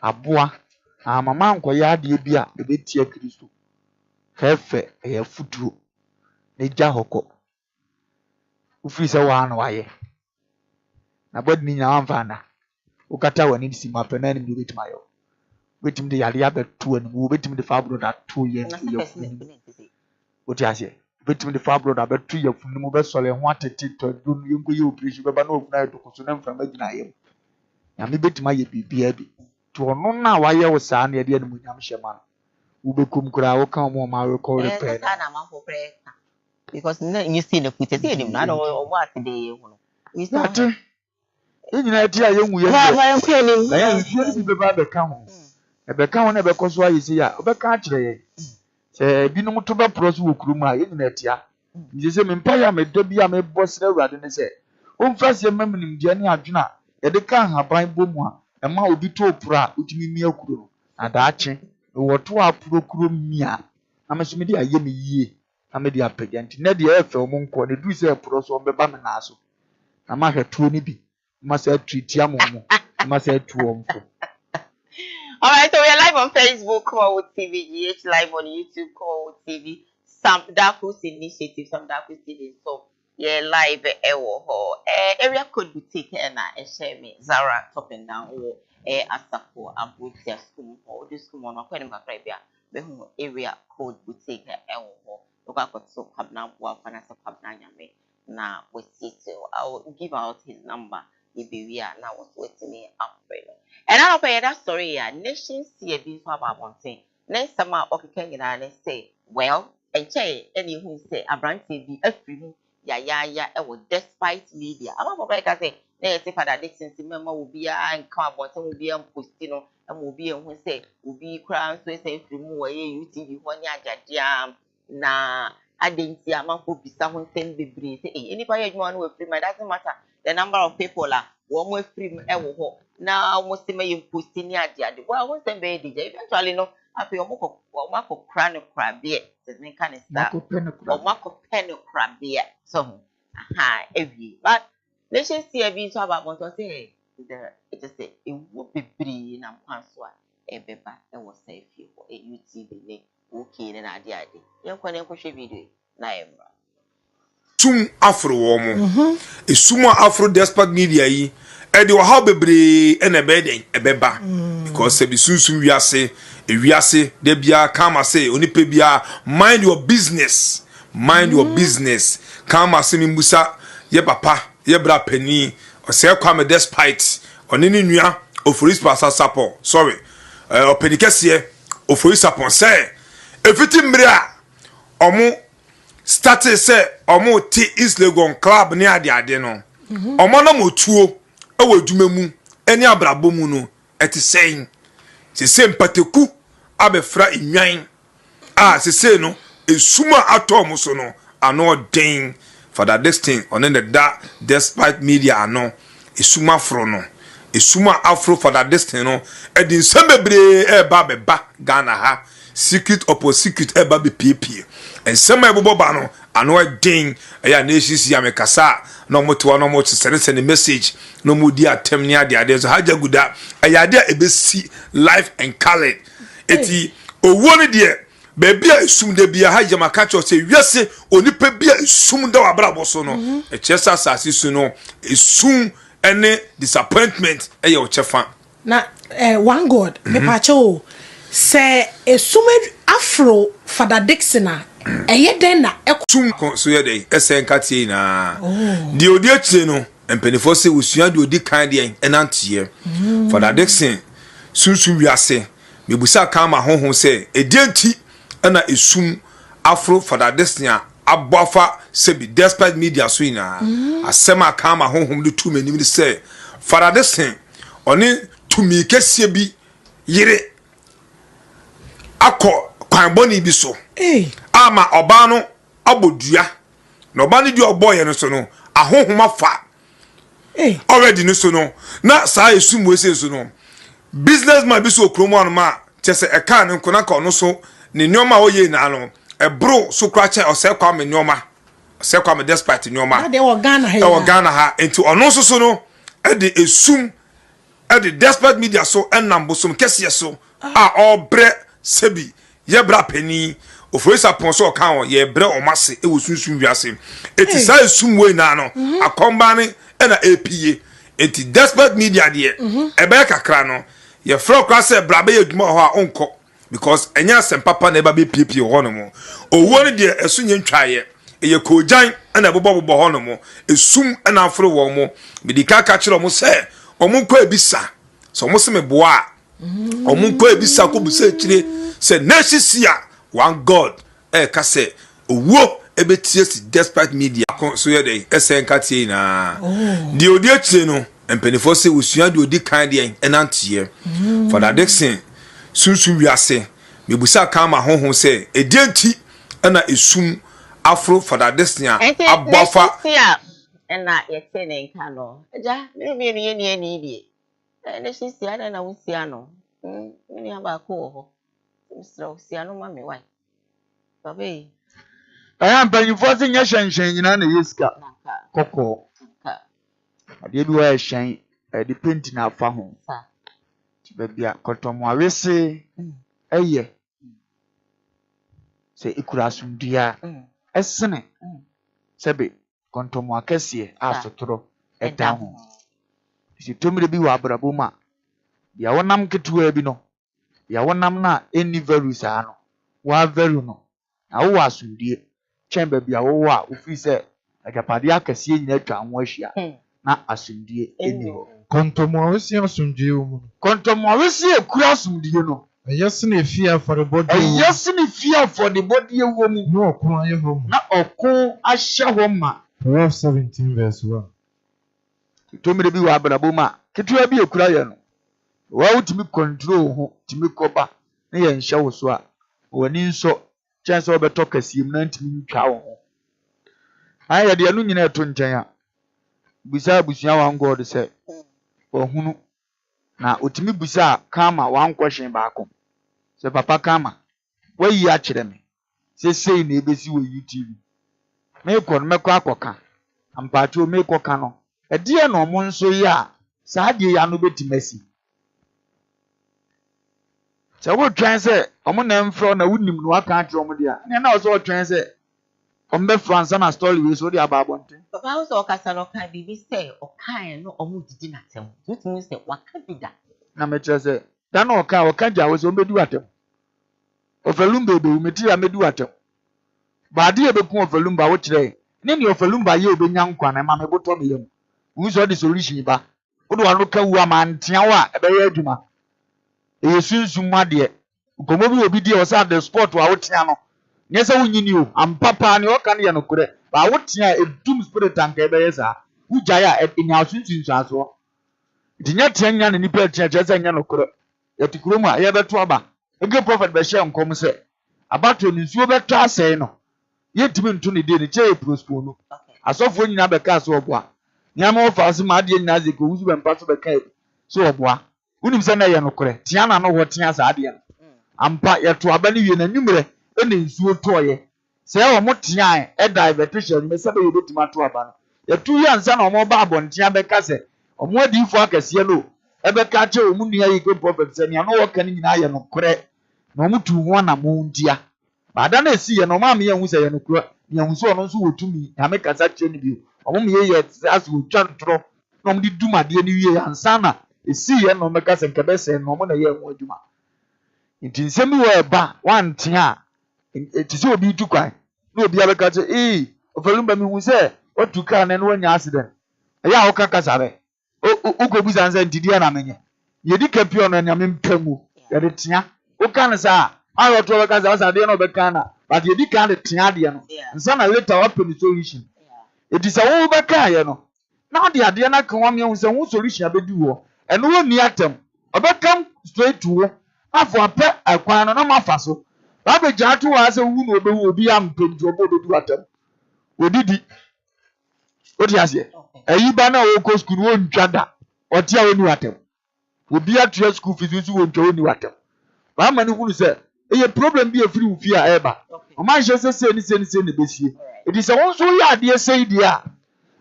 aboa mama ankoya ade bi a ebetia Kristo hefe eye futuo ne gya hoko ufiri se wa na waye na bod ni nya amfana ukata wani si mapena ni bitima yo wetim de yale abetu anu wetim de fabro da to ye oti ase wetim de fabro da abetu ye funu mu be sole ho atete to dun yenko ye operation beba na ofuna to kuso na mfama gina ye ya me betima ye bibia bi to ono na waye wo saa na ye de anu nyam hyema ubekum kura wo kan mo ma record repair because you see the put see him na no what dey hu we start enyina ti aye hu ye na ya nsuo ni beba be ka ho ebe ka ho na be koso aye si ya obe ka kire ye se binom to be proso wo kurum a enyina ti a nje se me mpa ya me da bi a me bosre awrade ne se o mfa se mamnim dia ne adwena ye de ka haban bomu a e ma obi to opura otimi mi akuro na daache wo to apuro kuro mia na me so me di aye me yie na me di apagyanti na de efe o monko ne du se proso be ba me na so na ma hwetuo ni bi ma se treat ya momo ma se tuo mfo. All right, so we are live on Facebook, KUMAWOOD TV, GH live on YouTube, KUMAWOOD TV, Sam Dakus Initiative, Sam Dakus TV. So, yeah, live area code boutique and share me Zara top and down or Asako Abuja school or this school on a area code boutique look at so Kabna Wafanasa Kabna Yame. Now, we see so I will give out his number. If we are now was waiting me up. And I don't pay that story. Nations see a bit about one thing. Next summer, okay, and say, well, and say, any who say, a brand TV, a free, it was despite media. I'm not like I say, let's say, Father Dixon, remember, will be and come about will be on Pustino, and will be on who say, will be crowns, so say, from where you TV, one jam. Nah, I didn't see a man who be someone saying, be breathe. Anybody one will free, doesn't matter. The number of people are one way free now almost me you posting near the well once them be eventually no I feel Marco Crano crabby says me kind of start or Marco Penno crabby so every but let's just see a bit about what I say it just say it would be free and Panswa a beba and was safe you for a UTV okay and idea you can video na sum afro womo esuma afro despot media yi e de wo ha bebre e na beden e beba because se bi sunsun wiase de bia kama say onipa bia mind your business kama se mi musa ye papa ye bra pani o se kwa me despite oni ni nua ofori spasa sapo sorry openi kese ofori sapo say efiti mbre a omo started say omo ti East Legon club ni ade no omo na motuo e wadwuma mu eni abrabo mu no eti sen se sempateku abefra inwan se se no esuma atom so no ano den for that this thing on the that despite media ano esuma fro no esuma afro for that this thing no edin sembebre e ba beba Ghana ha secret e ba be pp and some eboba no ano den ya nations ya mekasa no moto no mo send message no mo di atem ni ade so haja guda ayade ebesi life and colored eti owo ne de baby esum de bia haja makacho say wiase onipa bia esum da wabrabo so no e chesa asase su no esum ene disappointment e o chefa na one god me pacho say esum afro Father Dixon eye den na esum so ye dey esen katie na di odi achi no empenifo se usua di odi kan de enantie Father Dixon sunsun wiase mebusa kama honhon se edianti na esum afro Father Dixon aboafa sebi despite media so ina asema aka ma honhom de tu manim de say faradesen oni tumi kese bi yire akọ kwan boni bi so ama oba no abodua na oba ne di oboye no so no ahonhom afa already no so no na sa esum ese so no businessman bi so okromo anu ma chese eka ne nkona ka no so ne nyoma oye na no ebro so krache osekwa me nyoma osekwa me despite nyoma na de Ghana ha Ghana ha enti ono so no e de esum e de despite media so enambo so kese so a obre sebi ye bra pani ofoisa ponso kan o ye bre omase e wosunsun wiase eti sa esum we na no akomba ne e na APA eti despite media de e be kakra no ye fro kwase bra be adwuma ho a onko because enya sempapa na eba be PP ho no mo owo ne de esunye ntwaye ye kojan na bobo ho no mo esum na afro wo mo medika ka kire mo se omunko ebisa so mo se me boa omunko ebisa ko busa kire se nashisia one god ka se owo ebetie si despite media so ye dey esenka tie na di odi akire no empenifo se usua di odi kan de enantie for that Dixon sunsun wiase mebusa kan ma honhon se edianti na esum afro for that Dixon abofa na yete ne nka no aja me ni die na shisia na wusia no ni aba ko ho Mr. Osiano ma me why babe aya mpanyifo se nya hyenhyen nyina na yeska kokko ade bi wa hyen de paint na afa ho ti babia kotomo awese eye se ikura asumdua esene sebe kontomo akese asotoro eta ho si tomire bi wa abraboma ya wonam ketuwa bi no ya wonam na eni virus ano wa veru no na wo asumdie chemba bia wo a ofiri se agapade akese nyina twa ho ahia na asumdie eni ho kontomo awesi asumdie wo mu kontomo awesi ekura asumdie no yes na fia for the body yes na fia for the body wo mu no okun aye ho mu na okun ahye ho ma Proverbs 17 verse 1 tomire bi wa abraboma ketuwa bi ekura ye no wa utimi control ho timi koba na ye nhye wo so a woni nso chance obeto kasiem na ntimi ntwa wo ho aye de anu nyina eto nchen a busa busia wan god se ohunu na otimi busa kama wan kwhyen baako se papa kama wayi a kire me se sei na ebesi wo YouTube me kon mekọ akoka ampacho me koka no ede na omo nso ya saa de ya no betimasi se wo twan se omo na mfro na wunim no aka atre omo de a na oso twan se ombe France na story we so de ababonte papa wo so kasa no kan bibi say o kan no omo didi na tem tutumi se waka bida na me kire se da na o kan ja wo so ombedu atem ofelumba be umeti ya medu atem baade ebekun ofelumba wo kire ni ofelumba ye obenya nkwa na ma meboto me yam wuso de solution ba wo do anu ka wu amantia wa ebe ye adwuma eyesunsun made komo bi obi die o sa the sport wa wo tia no nyese wunyini o ampapa ne o kan ye no kure ba wo tia edum spirit anka ebe ye sa wugya ya enya sunsun aso dinya tia nya ne nipa tia chese nya no kure yatikuro mu a ye beto aba ege prophet be share nkom se abato ni nsuo beto asɛe no yetimi nto ne de ne che prosper no asofo nyina be ka so oboa nyama ofa se ma de nyina ze ko wuzu be mpa so be ka so oboa unim se na ye no kore tia na no ho tia sa ade ampa yeto aba ne wie na nwumre ene nsuo toye se wo mo tia e divertation me se be yebetima to aba no yeto yi ansa na omo ba abontia be ka se omo adifo akase no ebe ka che omu nua yi go prophet se ne no wo ka ne nyina ye no kore na omo tu ho na mo ndia bada na esi ye no ma me hu se ye no kore ne hu so no so wotumi na me kasa che ne bi omo me ye as wo twa ntro na omo di dumade ne wie ansa na esi ye no me kasa nkebe se no omo na ye hu adwuma nti nsemi wo eba wantia eti se obi tu kwan na obi abeka che ofalumba mi hu se otu ka na no anya accident ya wo kaka sabe ukobu sanse ntidi na menye yedi kapio no nya mempemu yede tia wo kan sa ayo to beka sa de no beka na but you can't try the and some later up in the solution. It is a whole back, you know. Now the idea na come on some solution be do and no near them. About come straight to after a pet a quan on my faso. Rabbi Jatu has a wound will be paid to do at them. We did it. What you say? A Ibana will go school one chada or tear any at them. Will be at your school fees you won't go any at them. But many who say, a problem be a free fear ever. A man just say anything in the base. It is also ya dear say dear.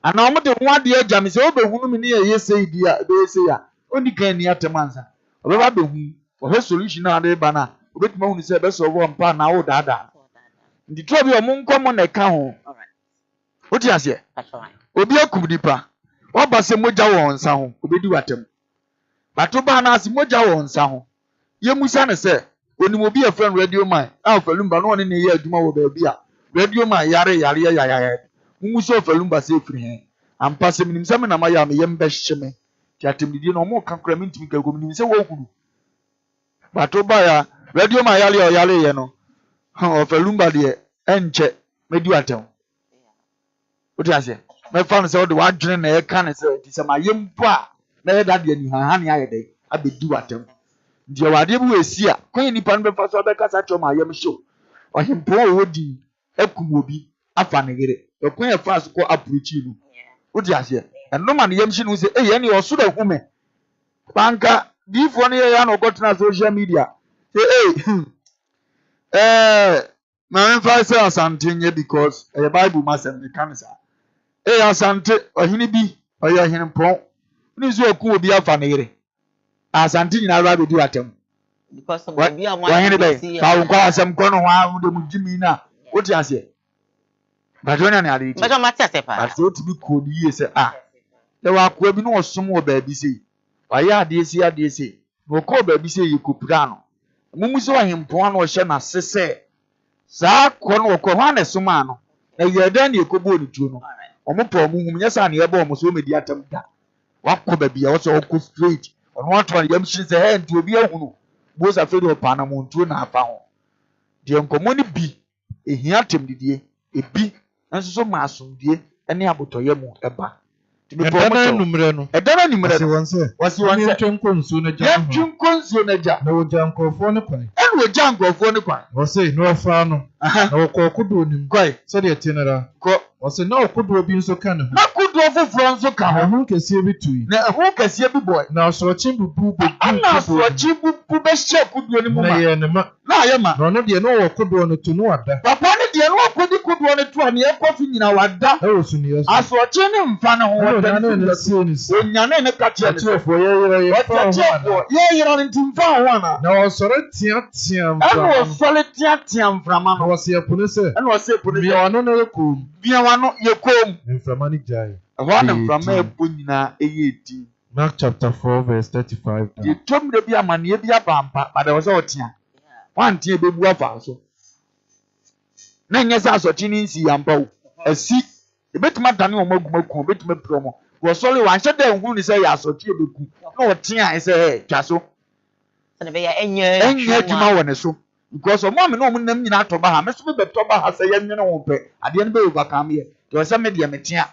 And now the one dear jam is over whom near yes say dear, they say ya. Only can near Tamanza. Or her solution are the banner. With moon is a best of 1 pound now, dada. The trouble among common account. What you say? Obia Kudipa. What was a moja on sound? Obedu at him. But to ban as moja on sound. Ye Musana say, when you will be a friend radio man, Alpha Lumba one in a year, tomorrow baby. Radio man, yare yare. Muso for Lumba say free. I'm passing him some in a Miami, young best shimmy. Chatim did no more concrement to me go in so woke. But to buy a radio my yale or yale, you know. Of a Lumba dear, and check, made you at him. What I say? My father said the one dream I can say it is a my young pa. Never that in her honey I day. I be do at him. The idea we see a queen upon the first other cast at my young show. Or him poor woody, Ekumobi, a funny get the queen of fast go up with you. What I say? And no man Yamshin will say, hey, any or sort of woman. Banker, give 1 year and got on social media. Say, hey, my father says something because a Bible must have the cancer. Hey, Asante, or Hinibi, or your Hin Pong. This will cool be a funny. Asante, I rather do at him. Because of what anyway, I'll call some corner while the Mujimina. What you say? But when I read, but I'm I thought to be cool, yes, there were quite no some more baby say. Why are they say? No call baby say you could put on. Mumuso him Pong or Shana say. Sa kono ko hwane soma no na yeda na ekobo ni tuo no omopo muhum nyesa na yebo omo so medi atam da wakọ ba bia wo so ko straight ono ato yam shi se he nti obi ahunu bo sa fedi opa na montuo na afa ho de nkomo ni bi ehia tem didie ebi nso so ma asomdie ene abotoye mu eba Edana numre no wasi wonse twenkonsu na ja twenkonsu na ja na wojankofo ne kwan ene wojankofo ne kwan wose no afa no na wokokodo nim kwai se de tenera ko wose na wokodo bi nso ka ne ho na kodo foforo nso ka ho kese bi tui na ho kese bi boy na osorochi bubu be na osorochi bubu be hye kodo ni mu ma na ye ne ma na ye ma no de no wokodo no to no wada papa ne de no wokodi kodo no to ne ekofi nyina wada e wo su ni yeso asorochi ne mfa ne ho wada onyane ne ka che ne fo ye yira ntimfa ho ana na osoro tia mfa na osoro tia mframa no wose epune se na wose epune bi ono na yekum bia wano yekom mframa ni jai wana mframa epo nyina eyedi Mark chapter 4 verse 35 ye tom de bia mane bia pampa bada wose otia wantie bebu afa so na nyesa asoti ni nsi yampa wo asi ebetuma dane o magumaku ebetuma promo wo sole wan hyede nhunu ni say ya asoti ebeku na otia say twa so so be ya enye dwuma wone so because omo me no omo nam nyina atoba ha me so be betoba ha say yenwene wo pe ade ne be overcome ye to say me de metia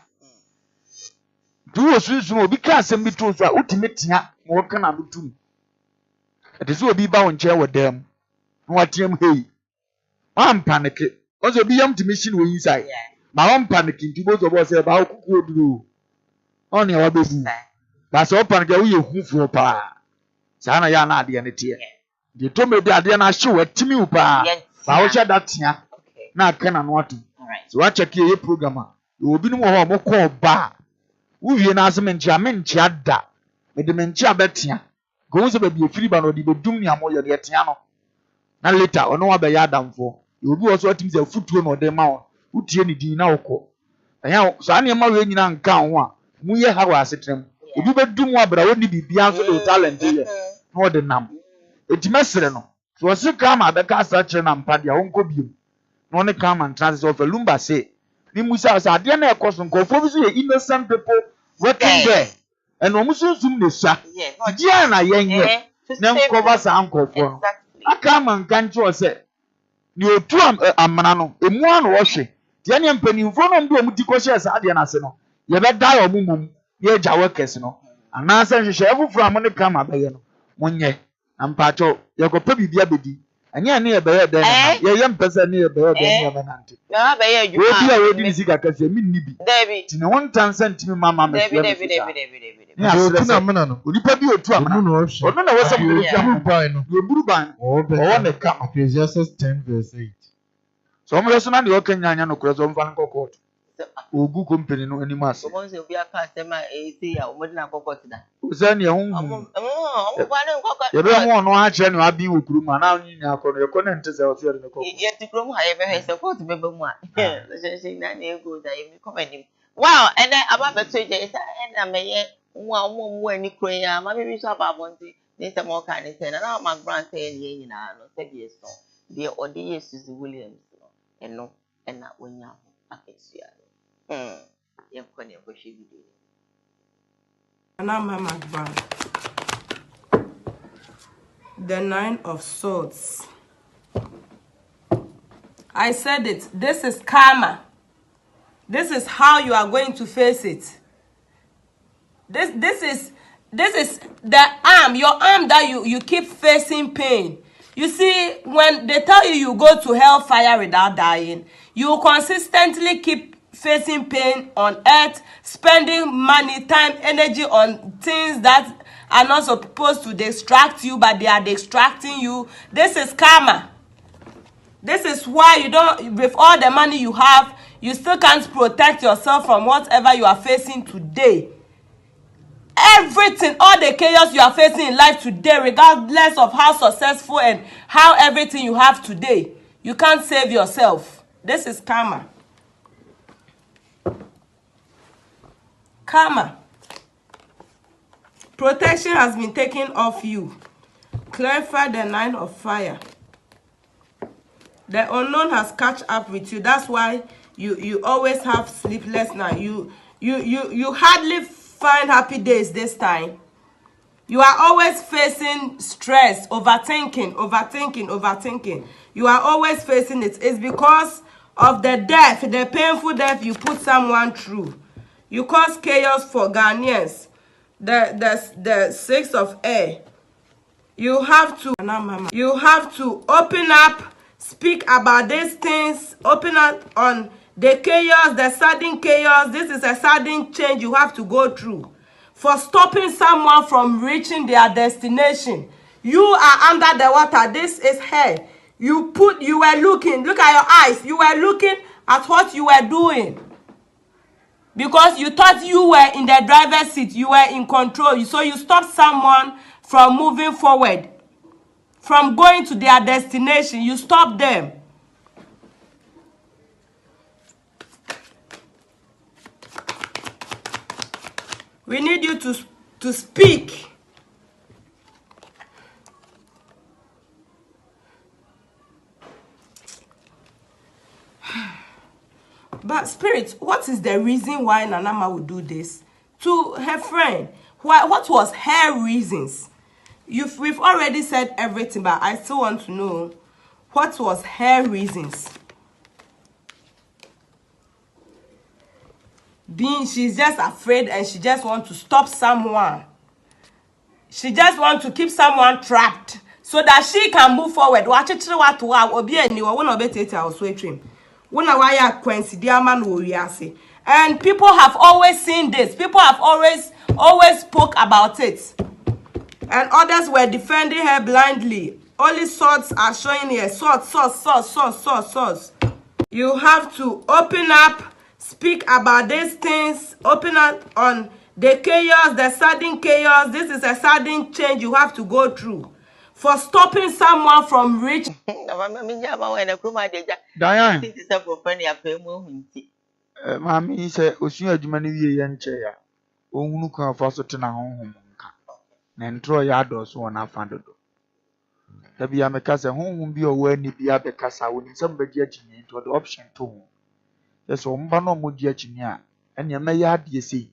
duwo sunsun obi ka asem bi to so a utime tia wo kana mutum ade so obi ba wo nche wo dem no watiem hey am panic ozo bi yam timi wo inside ma won panic nti bozo bo say ba okuku oduro oni wa bebu ba so panic wo ye hufu pa sa na ya na ade ne tie de to me bi ade na hye wa timi u pa ba wo hye da tia na kana no ato so wa check ye program a obi no ho mo ko ba wo wie na asem nchi ada me de nchi abetia go so ba bi efiri ba no de bedum ni amoyo de tia no na later ono wa be ya adamfo obi wo so atimi se futuo no de ma wo utie ni din na wokọ anya so ane ma we nyina nka ho a mu ye ha wa asetrem obi bedum abra woni bibia so de talent ye no de nam etimesere no so se kama be ka sa kire na mpade a wonko biem no ne kama transit of lumba say ni musa sa ade na ekoso nkofo bi so ye innocent people working there and o musunsum ne sha dia na yenye na nkova sa nkofo aka man kan cho se ni otu amana no emu ano wo hwe de ne mpanimfo no mbi omuti ko hye sa de na se no ye be dai omumum ye gya workers no ana se hwehwe efufuru am ne kama beye no munye ampacho ye ko pa bibia bedi anya ne ye beye de na ye mpese ne ye beye de ne ye menante ya beye adwuma obi a wodi ni sika kase mi nni bi David ti ne won tan sentimi mama me David ni otu na amana no onipa bi otu amana ono na wo se buru ban no ye buru ban o ne ka Ecclesiastes 10:8 so mo so na de o kanya anya no kure so mfa nko court ogu company no anim ase o mo se obi aka asema say ya o mo na kokot da o se ne hu o mo ba ne kokot ye be ho no ha kire ne abi wo kuru ma na onyi nya akọ no ye ko ne ntese o se ye ne kokot ye ti krom ha ye be he se court be be mu a se na na ego da ye mi komani wow and then aba be to je say na me ye nwa mo ani kro ya ma be so aba bonti ne se mo ka ne se na ma grant say ye nyina no se bi so de odi Jesus Williams no eno na wonya ho akesia ye ko ne ko shi bi Ana mama gba the 9 of swords. I said it. This is karma. This is how you are going to face it. This is the arm, your arm that you keep facing pain. You see, when they tell you go to hellfire without dying, you consistently keep facing pain on earth, spending money, time, energy on things that are not supposed to distract you, but they are distracting you. This is karma. This is why you don't, with all the money you have, you still can't protect yourself from whatever you are facing today. Everything, all the chaos you are facing in life today, regardless of how successful and how everything you have today, you can't save yourself. This is karma. Karma. Protection has been taken off you. Clarify the 9 of fire. The unknown has catch up with you. That's why you always have sleepless nights. You hardly find happy days this time. You are always facing stress, overthinking. You are always facing it. It's because of the death, the painful death you put someone through. You cause chaos for Ghanaians. The 6 of air. You have to open up, speak about these things, open up on the chaos, the sudden chaos. This is a sudden change you have to go through. For stopping someone from reaching their destination. You are under the water. This is hell. You were looking, look at your eyes. You were looking at what you were doing. Because you thought you were in the driver's seat. You were in control. So you stopped someone from moving forward. From going to their destination. You stopped them. We need you to speak. But Spirit, what is the reason why Nanama would do this to her friend? What was her reasons? We've already said everything, but I still want to know what was her reasons. She's just afraid and she just wants to stop someone. She just wants to keep someone trapped so that she can move forward. And people have always seen this. People have always spoke about it. And others were defending her blindly. Only swords are showing here. Swords. You have to open up, speak about these things, open up on the chaos, the sudden chaos. This is a sudden change you have to go through. For stopping someone from reaching. Diane. Mami say osun adwuma ne wie ye nche ya. Ohunu kan fa so tena honhom nka. Na ntro ya adoso wona fa dodo. Da bia me ka se honhom bi o wa ni bia be kasa woni sem be di akini to the option to ho. Yeso mba no mo di akini a ene me ya ade sei.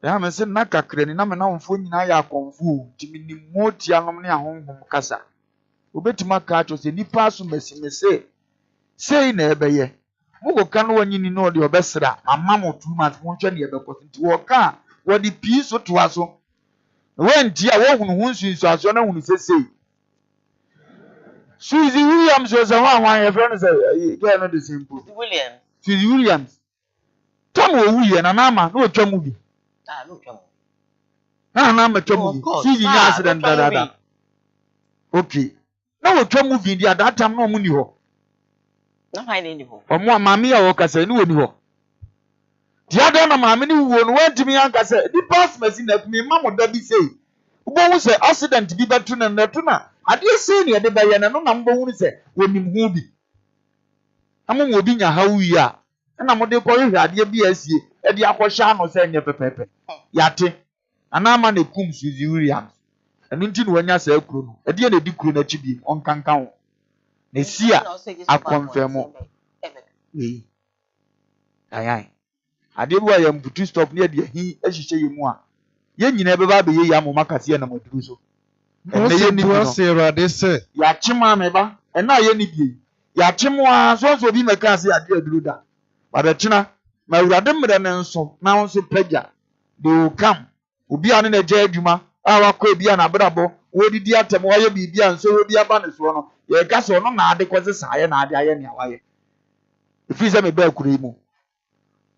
Ya me se na kakra ni na me na onfo nyina ya akonfu ti minim mo ti anom ne ahonhom kasa. obetima ka acho se nipa so mesimese sei na ebeye mugo kan wanyini no de obesra amamo 2 months mo hwe ne ebekọ nti wo ka wo de pii so to aso wenti a wo hunu hunsu aso na hunu sesei Suzy Williams was a one your friend say get no the simple Williams Suzy Williams Tom Owuye na nama no twa mu bi no twa mu na ma twa mu bi Suzy nya accident da okay na wo twa mu bi dia that time no mu ni ho na fine ni ho omo amami ya wo kasa ni woni ho dia da na maami ni wo no wantimi ankasa ni pass machine na me ma mo da bi sei ubo hu se accident bi betu na netu na ade sei ne de baye na no na mbo hu se wonim hu bi amu mo bi nya hawu yi a na mo de ko hwe ade bi asie e de akọhya no se nye pepepe yate anama na kum Suzy Williams enu nti no wanya sa akuro no e de na di kuro na chi bi on kankan ho na si a akonfirm ayai ade bi wa yam butu stop ne de hi ahihye yemu a ye nyina be ba be ye ya mo makase na moduru so na ye ni bi se rade se ya chima me ba e na ye ni bi ya chimwa so bi meka se ade aduru da ba be china ma urade mre ne nso na nso pagya they will come obi ane na je adwuma a wakọ obi na brabo wo didi atem wo ye bibia nso wo bi aba ne so no ye ka so no na ade kwese saaye na ade aye ne awaye ifi se me ba kure mu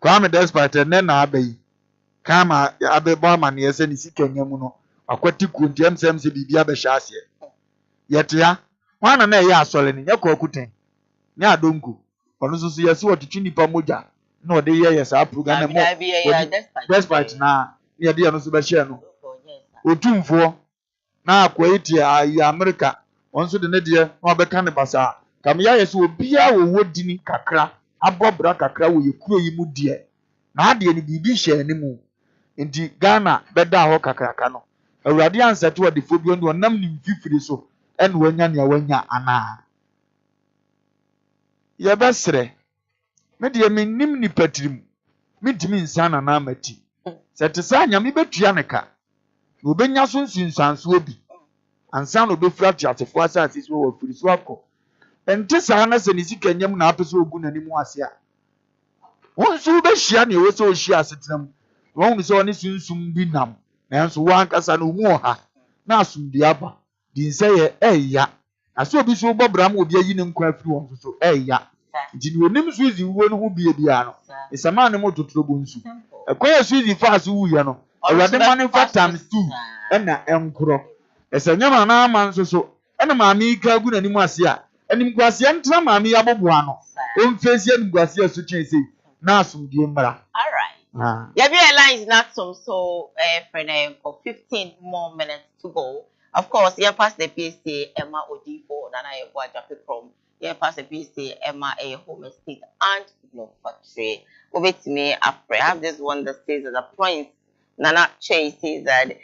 kwa me despite ne na abai kama abe bo ma ne yese ni sikanya mu no akwati kunti emsem se bibia be hya ase yete ya wana na ye asole ni nyakọ akuten ni adonku ono so yesi wotutwi nipa moja na ode ye sa program na mo despite na ne de no so be hye no otumfo na akwati America onso de ne de na obeka ne basa kam ya yesi obia wo wodini kakra abobra kakra wo yekuro yi mu de na ade ni bibi hye ne mu nti Ghana beda ho kakraka no awurade ansete wo de fobio no nam ni mfifiri so en wanya ne wanya ana ye besre me de mennim ni patirim mitimi insana na amati sete sa nyame betua ne ka no benya so nsinsanso obi ansa no befura tiatefo asase so wo firi so akọ enti sa na se ni sikanyam na apeso ogu na nimu ase a wonso be hia ne wo so ohia asetram won so ne sunsum bi nam nanso wo ankasa no mu oha na asumdi aba di nse ye eya aso obi so bobram obi ayi ne nkwa afiri won so eya nti ni onim Suzy wo no hu bie bia no esama ne mototoro bonsu ekoya Suzy fa so wu ye no awurade mane fa times 2 na enkro esanyama na ama nso so ena maami ka gu na nimu ase a enim gwase ntra maami aboboa no o mfesi enim gwase aso chense na asumdie mbra. All right. Yeah, be lines not some so for 15 more minutes to go. Of course, yeah, pass the PSA Emma Odifo Nana Yeboah Jape from yeah, pass the PSA Emma a home estate and no factory. Over to me after I have this one that says that the points Nana Chase says that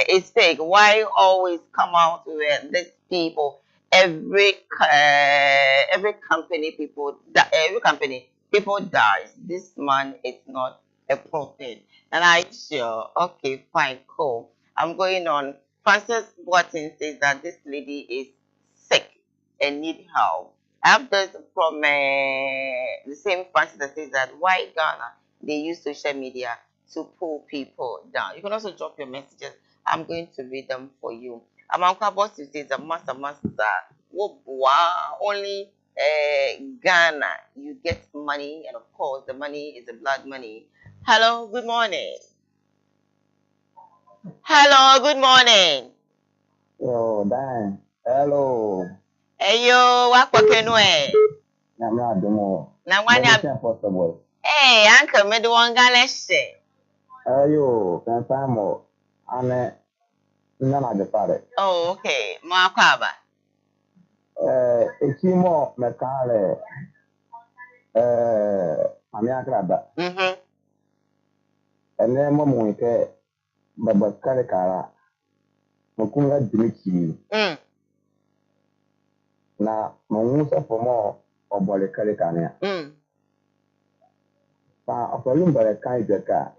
it's fake. Why always come out with these people? Every company people dies. This man is not a prophet. And I sure, okay, fine, cool. I'm going on. Francis Boateng says that this lady is sick and need help. I have this from the same Francis that says that why Ghana, they use social media to pull people down. You can also drop your messages. I'm going to read them for you. Amanka Boss says that master, wow, only Ghana, you get money, and of course, the money is the blood money. Hello, good morning. Hello, good morning. Yo, Dan. Hello. Hey, yo, what can we? I'm not the more. Now, why not? Hey, Uncle, me do one Ghana say. Yo, can find more. I'm none of the party. Oh, okay. Markaba. It's more Mecale. Amiakraba. And then Mamma care, but Carricara. Mukunga Dimitri. Na Mamusa for more or Bolly Caricania. A volume by a kind of car.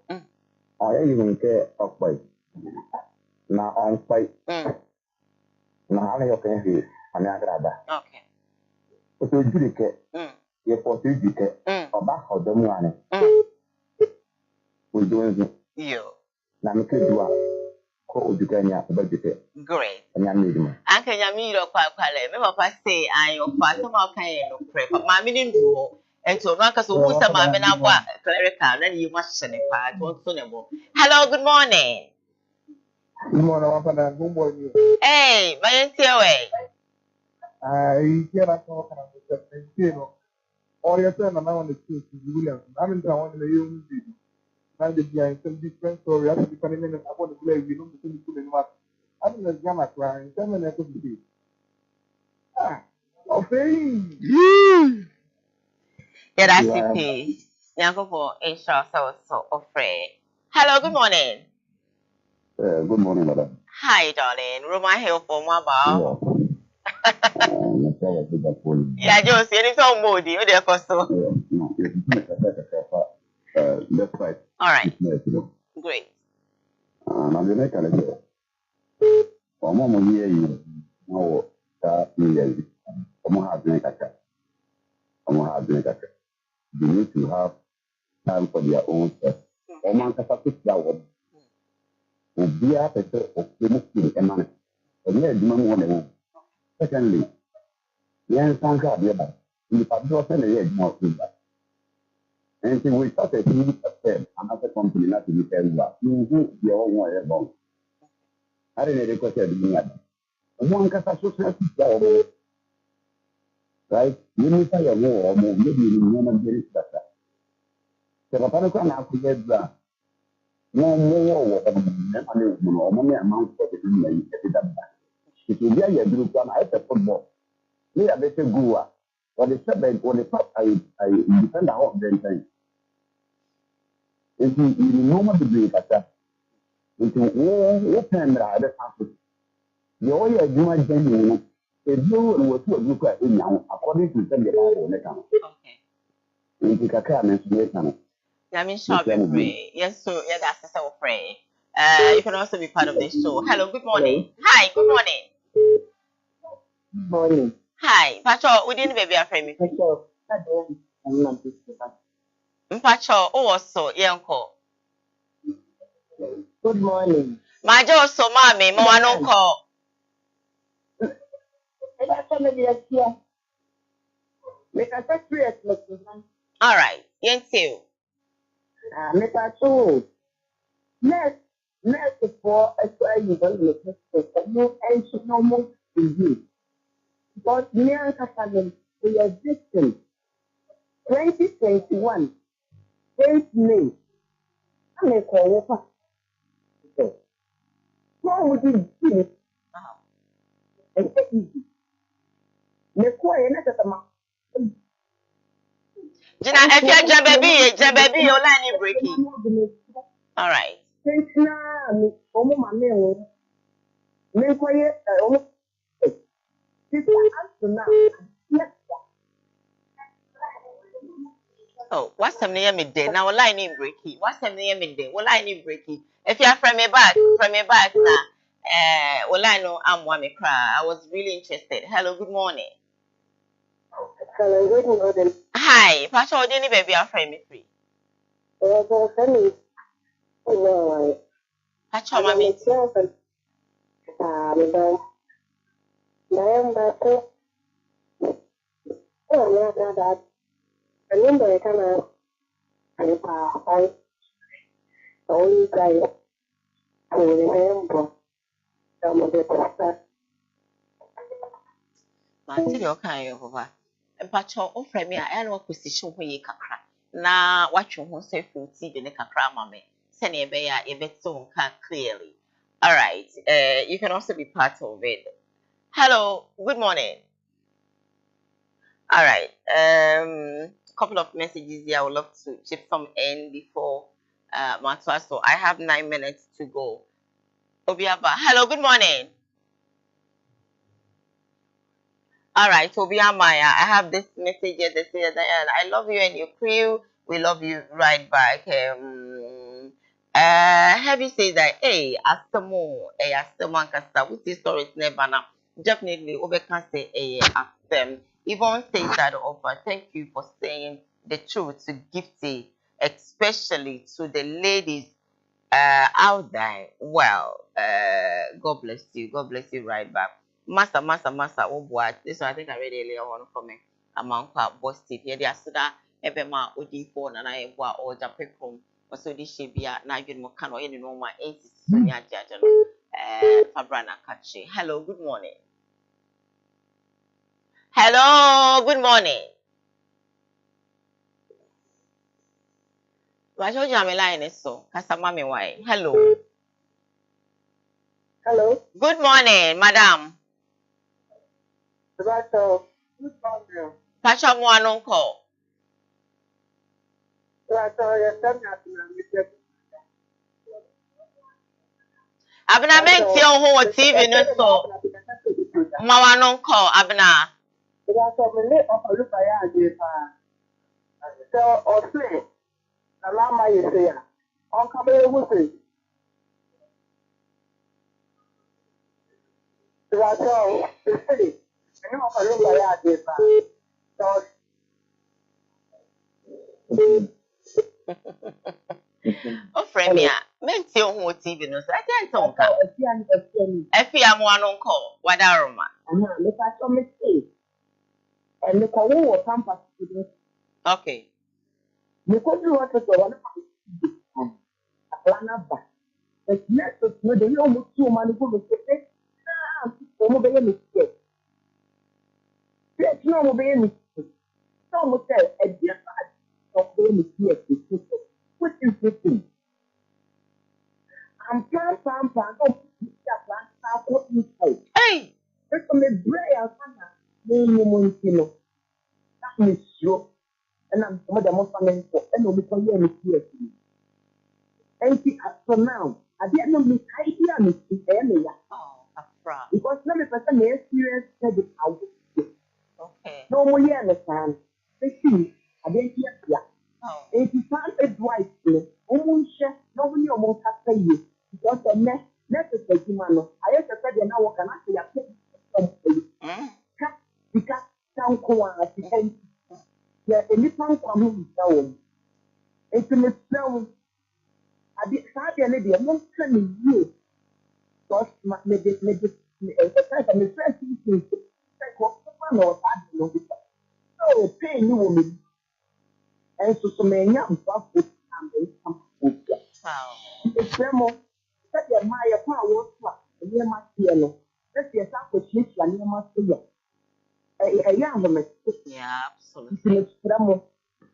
Or even care of fight. Now on fight. Now, how you can hear ame agraba Okay. So judike ye for judike oba odomu ane odomu yo na mkedua ko odukanya obadike great anya medimo anka nyamiro kwale me papa say ayo pa so ma kan ye no pre ma me ni ndu ento no aka so hu se ma me na bua clerical na yi ma hye pa to so ne bo hello good morning. Good morning, Papa. Good morning. Hey, my auntie. I hear that talk and I'm just saying, all your time and I want to choose Williams. I'm in town in the young video. Now the behind some different story. I have to be coming in and I want to play with you. Between the two what? I think there's Gamma crying. 7 minutes of the day. Ah, okay. Yeah, that's it. Nyanko for Asia so afraid. Hello, good morning. Good morning, madam. Hi, darling. Roma here for my bow. Yeah, just any some moody. What do you call so? That's right. All right. Great. I'm the next one. Mama, you know, they need to have time for their own stuff. Oman capacity that one. Be a better of the Muslim eminent. And yet, you want. Secondly, Yan Sanka, the other, in the public and the edge more. And so we started to use a firm, another company not to be fair. You do your own way about. I didn't request the other. One can associate right? You need to have more, maybe you know, very better. So, the Panakan have to get that. No more, no money amount for the human. It will be a group one at the football. We are better go. What the seven, what the top, I depend on them time. If you know what to do, but if you open the other passes, the only agreement then if you were to look at it now, according to the Bible, okay. If you can make Yeah, I mean, shall we pray? Yes, so yeah, that's the pray. You can also be part of this show. Hello, good morning. Hi, good morning. Good morning. Hi, Pacho, we didn't baby a friend. Pacho, also, yanko. Good morning. My job, so mommy, more no call. All right, yes, you. Mr. Two. Next for a try you don't look at you and she no more to you. But me and Casadim, we are distant. 2021, 8th May. I'm a call. What would you do? And take easy. The quiet, not a man. Jina, if you're Jababi, your line is breaking. All right. Since now, my name, make quiet. Oh, what's some near midday? Now, line in breaking. What's some near midday? Well, line in breaking. If you're from me back now, well, I know I'm one me cry. I was really interested. Hello, good morning. Hello, good morning. Hi, Pastor, Jenny, baby, I'm from me free. Pastor, mommy. Mati de okan yo papa. Mpacho o frame a e no position ho yi kakra. Na watwe ho se fruity de ne kakra ma me. Se ne be ya e beto nka clearly. All right. You can also be part of it. Hello, good morning. All right. Couple of messages here. I would love to chip some in before Matwa. So I have 9 minutes to go. Obiaba. Hello, good morning. All right, Tobiamaya, I have this message here that says, I love you and your crew. We love you right back. Heavy says that, hey, Astamo, Astaman Casta, with this story is never now. definitely Obeka say ask them. Yvonne says that offer. Thank you for saying the truth to Gifty, especially to the ladies out there. Well, God bless you. God bless you right back. Master, oh boy. This one I think I read earlier on from me. Among boss tip. Yeah, they are so that ebema odi phone and I wa or Japecom. Also, this should be a Nigel Mokano, you know, my auntie Sonia Jajano, Fabrana Kachi. Hello, good morning. Hello, good morning. Wajo Jamila in so, Casamami Wai. Hello. Hello. Good morning, madam. Good morning. Pacha Mwanon call. Abna menti on ho TV no so. Mwanon call abna. So, or say, allow my say, on come here with it. That's all. You see, and you offer look like I did. O friend ya, menti on ho TV no so. I can't talk. Efi amwanon call. Wadaroma. Look at your mistake. And look at what Pampas to do. Okay. You could do what to go. Atlanta. It's next to the young woman who is the mistake. Yes, no, mobile. Some would say a dear of the mistake. Which is the thing? I'm plant, hey! It's a brain, no, that is true. And I'm some of the most for and only for you. And see, for now, I didn't know the idea is area. Oh, afra. Because no person may experience it out. Okay. No more, you understand. They see, I didn't hear ya. If you can't advise me, almost no one you won't have to you. Because the next is the human. I have to say, now what can I say? I think because town Koowaa Show. Yeah, any town coming down. It's in the town. I did not get any of them coming you. Because maybe the first thing is so pay you woman. And so many young people come. Wow. It's demo. Set your Maya power near my piano. Set yourself with sheets near my finger. A young woman. Yeah, absolutely. It's demo.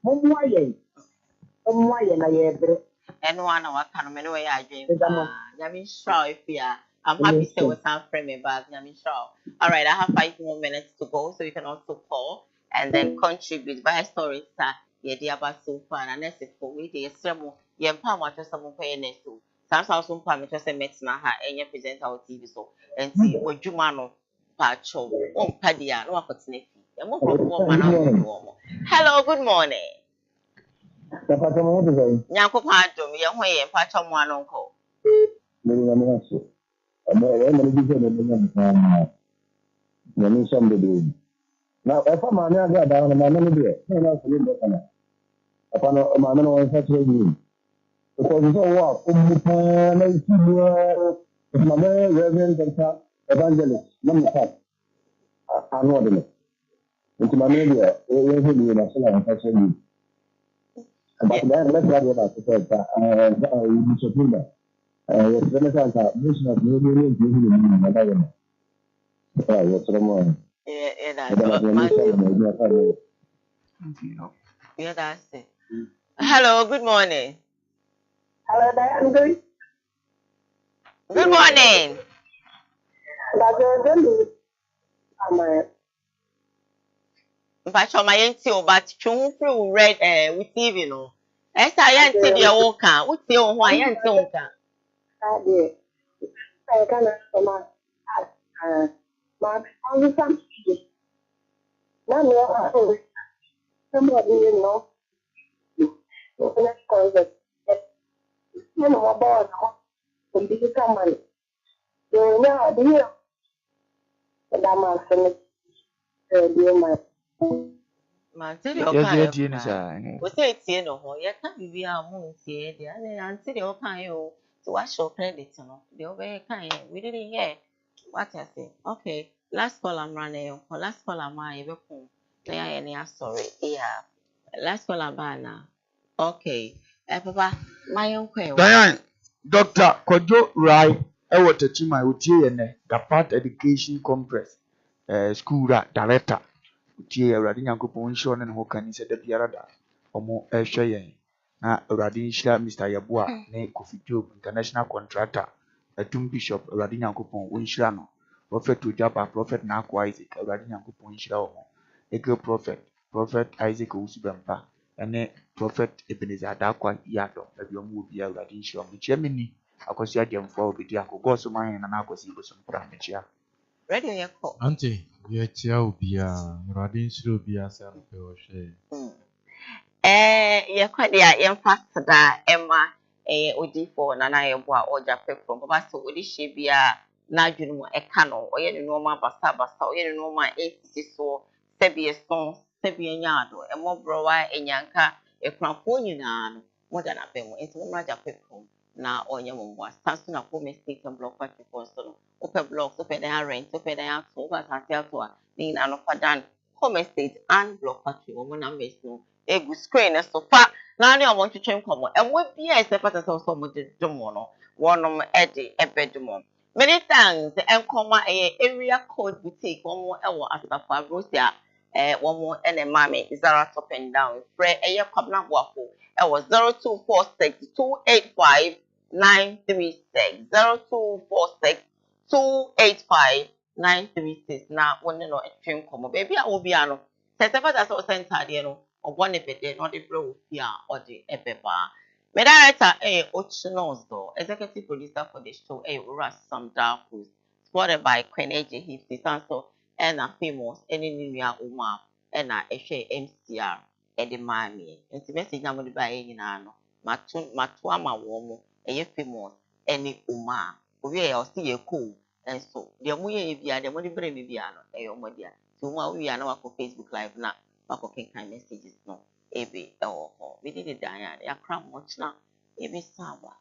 Momoye. And I have and one hour can many way I dream. Yamin Shaw, if you are, I'm happy to say what's time frame about Yamin Shaw. All right, I have 5 more minutes to go, so you can also call and then contribute by stories. Yeah, dear, about so far, and that's it for we. The extreme, yeah, Palmer just some pay next to. Sometimes some Palmer just a met na ha, and you present our TV so and see what you man patcho on Padia, no opportunity. Hello, good morning. Nyanko Panto, me away and patch on one uncle. Now, if I'm on the down on my money, upon a man on such a room. Because it's all my reverend evangelist, number 5. I'm not in it. Into my media, in a song. But then let's get about the fact that you should do that. It's when it's like that, mission of moving in what's the more? Yeah, that's it. Hello, good morning. Hello, Diane. Good morning. But my auntie, but you read with TV, no. As I auntie, the walker, what's your why auntie walker? I can't my only somebody you know. Let's call it. You know about the big money. You know, dear. that man finished doing my. Man, tell you Yes, okay. yes, yes, sir. We say it's no ho. You can't be a moon here. The other until you okay you to wash your credit. No, the over kind. We didn't hear what I say. Okay, last call I'm running. Last call I'm my ever home. They are any sorry. Yeah, last call I'm bana. Okay, Papa, my uncle. Diane, Dr. Kojo Rai, ewo techima utie yene, Gapat Education Conference, school director. Utie Awurade Nyankopɔn nhyira ne ho kan sɛ da biara da ɔmo ɛhwɛ yɛn na Awurade nhyira Mr. Yeboah ne Kofi Job international contractor Atum Bishop Awurade Nyankopɔn wɔnhyira no Prophet Ojaba Prophet Nako Isaac Awurade Nyankopɔn nhyira wɔn Eke Prophet Isaac Owusubempa ɛne Prophet Ebenezer Adakwa Yadom ɛbi ɔmo wɔ bia Awurade nhyira wɔn kyia mini akɔsi agyɛmfo a obedi akɔgɔ so man na akɔsi bosom pra mekyia Ready or call? Auntie, yeah, chia ubia, radin shiro ubia sa pe oshe. Yeah, quite there. Yeah, fast that Emma. Odi na Yeboah or Japan from Papa. So Odi Shibia. Na Juno a cano or any normal basta or any normal 86 so Sebius Stone, Sebian Yado, a more broa and Yanka, a cramponian, more than a bemo. It's one Raja Pepco. Now on your mom was passing up home state and block party person. Open blocks, open their rent, open their over Santiago, being an offer home state and block party woman and miss no. Egu screen so far. Now I want to change come and what be a separate as also much demono. One of Eddie a bedroom. Many thanks and come a area code boutique one more hour as the Fabrosia. One more and a mammy is that up and down. Pray a year covenant waffle. It was 0246 285 936 0246 285 936. Now, one no extreme come. Baby, I will be ano. Separate as also sent her, or one if it not the bro here or the ebeba. Me director Ochinos though, executive producer for the show Russ Sam Darkus, supported by Queen AJ Hifty Sanso and a famous any new Uma and a MCR Eddie Mami. And the message now will be by any nano. Matuama womo, a famous any Uma. We are still cool. And so the Muya Via, the money very Viviano, a Yomodia. So we are now for Facebook Live now. Bako kind messages no ebe or we did it Diane ya cram much now ebe sawa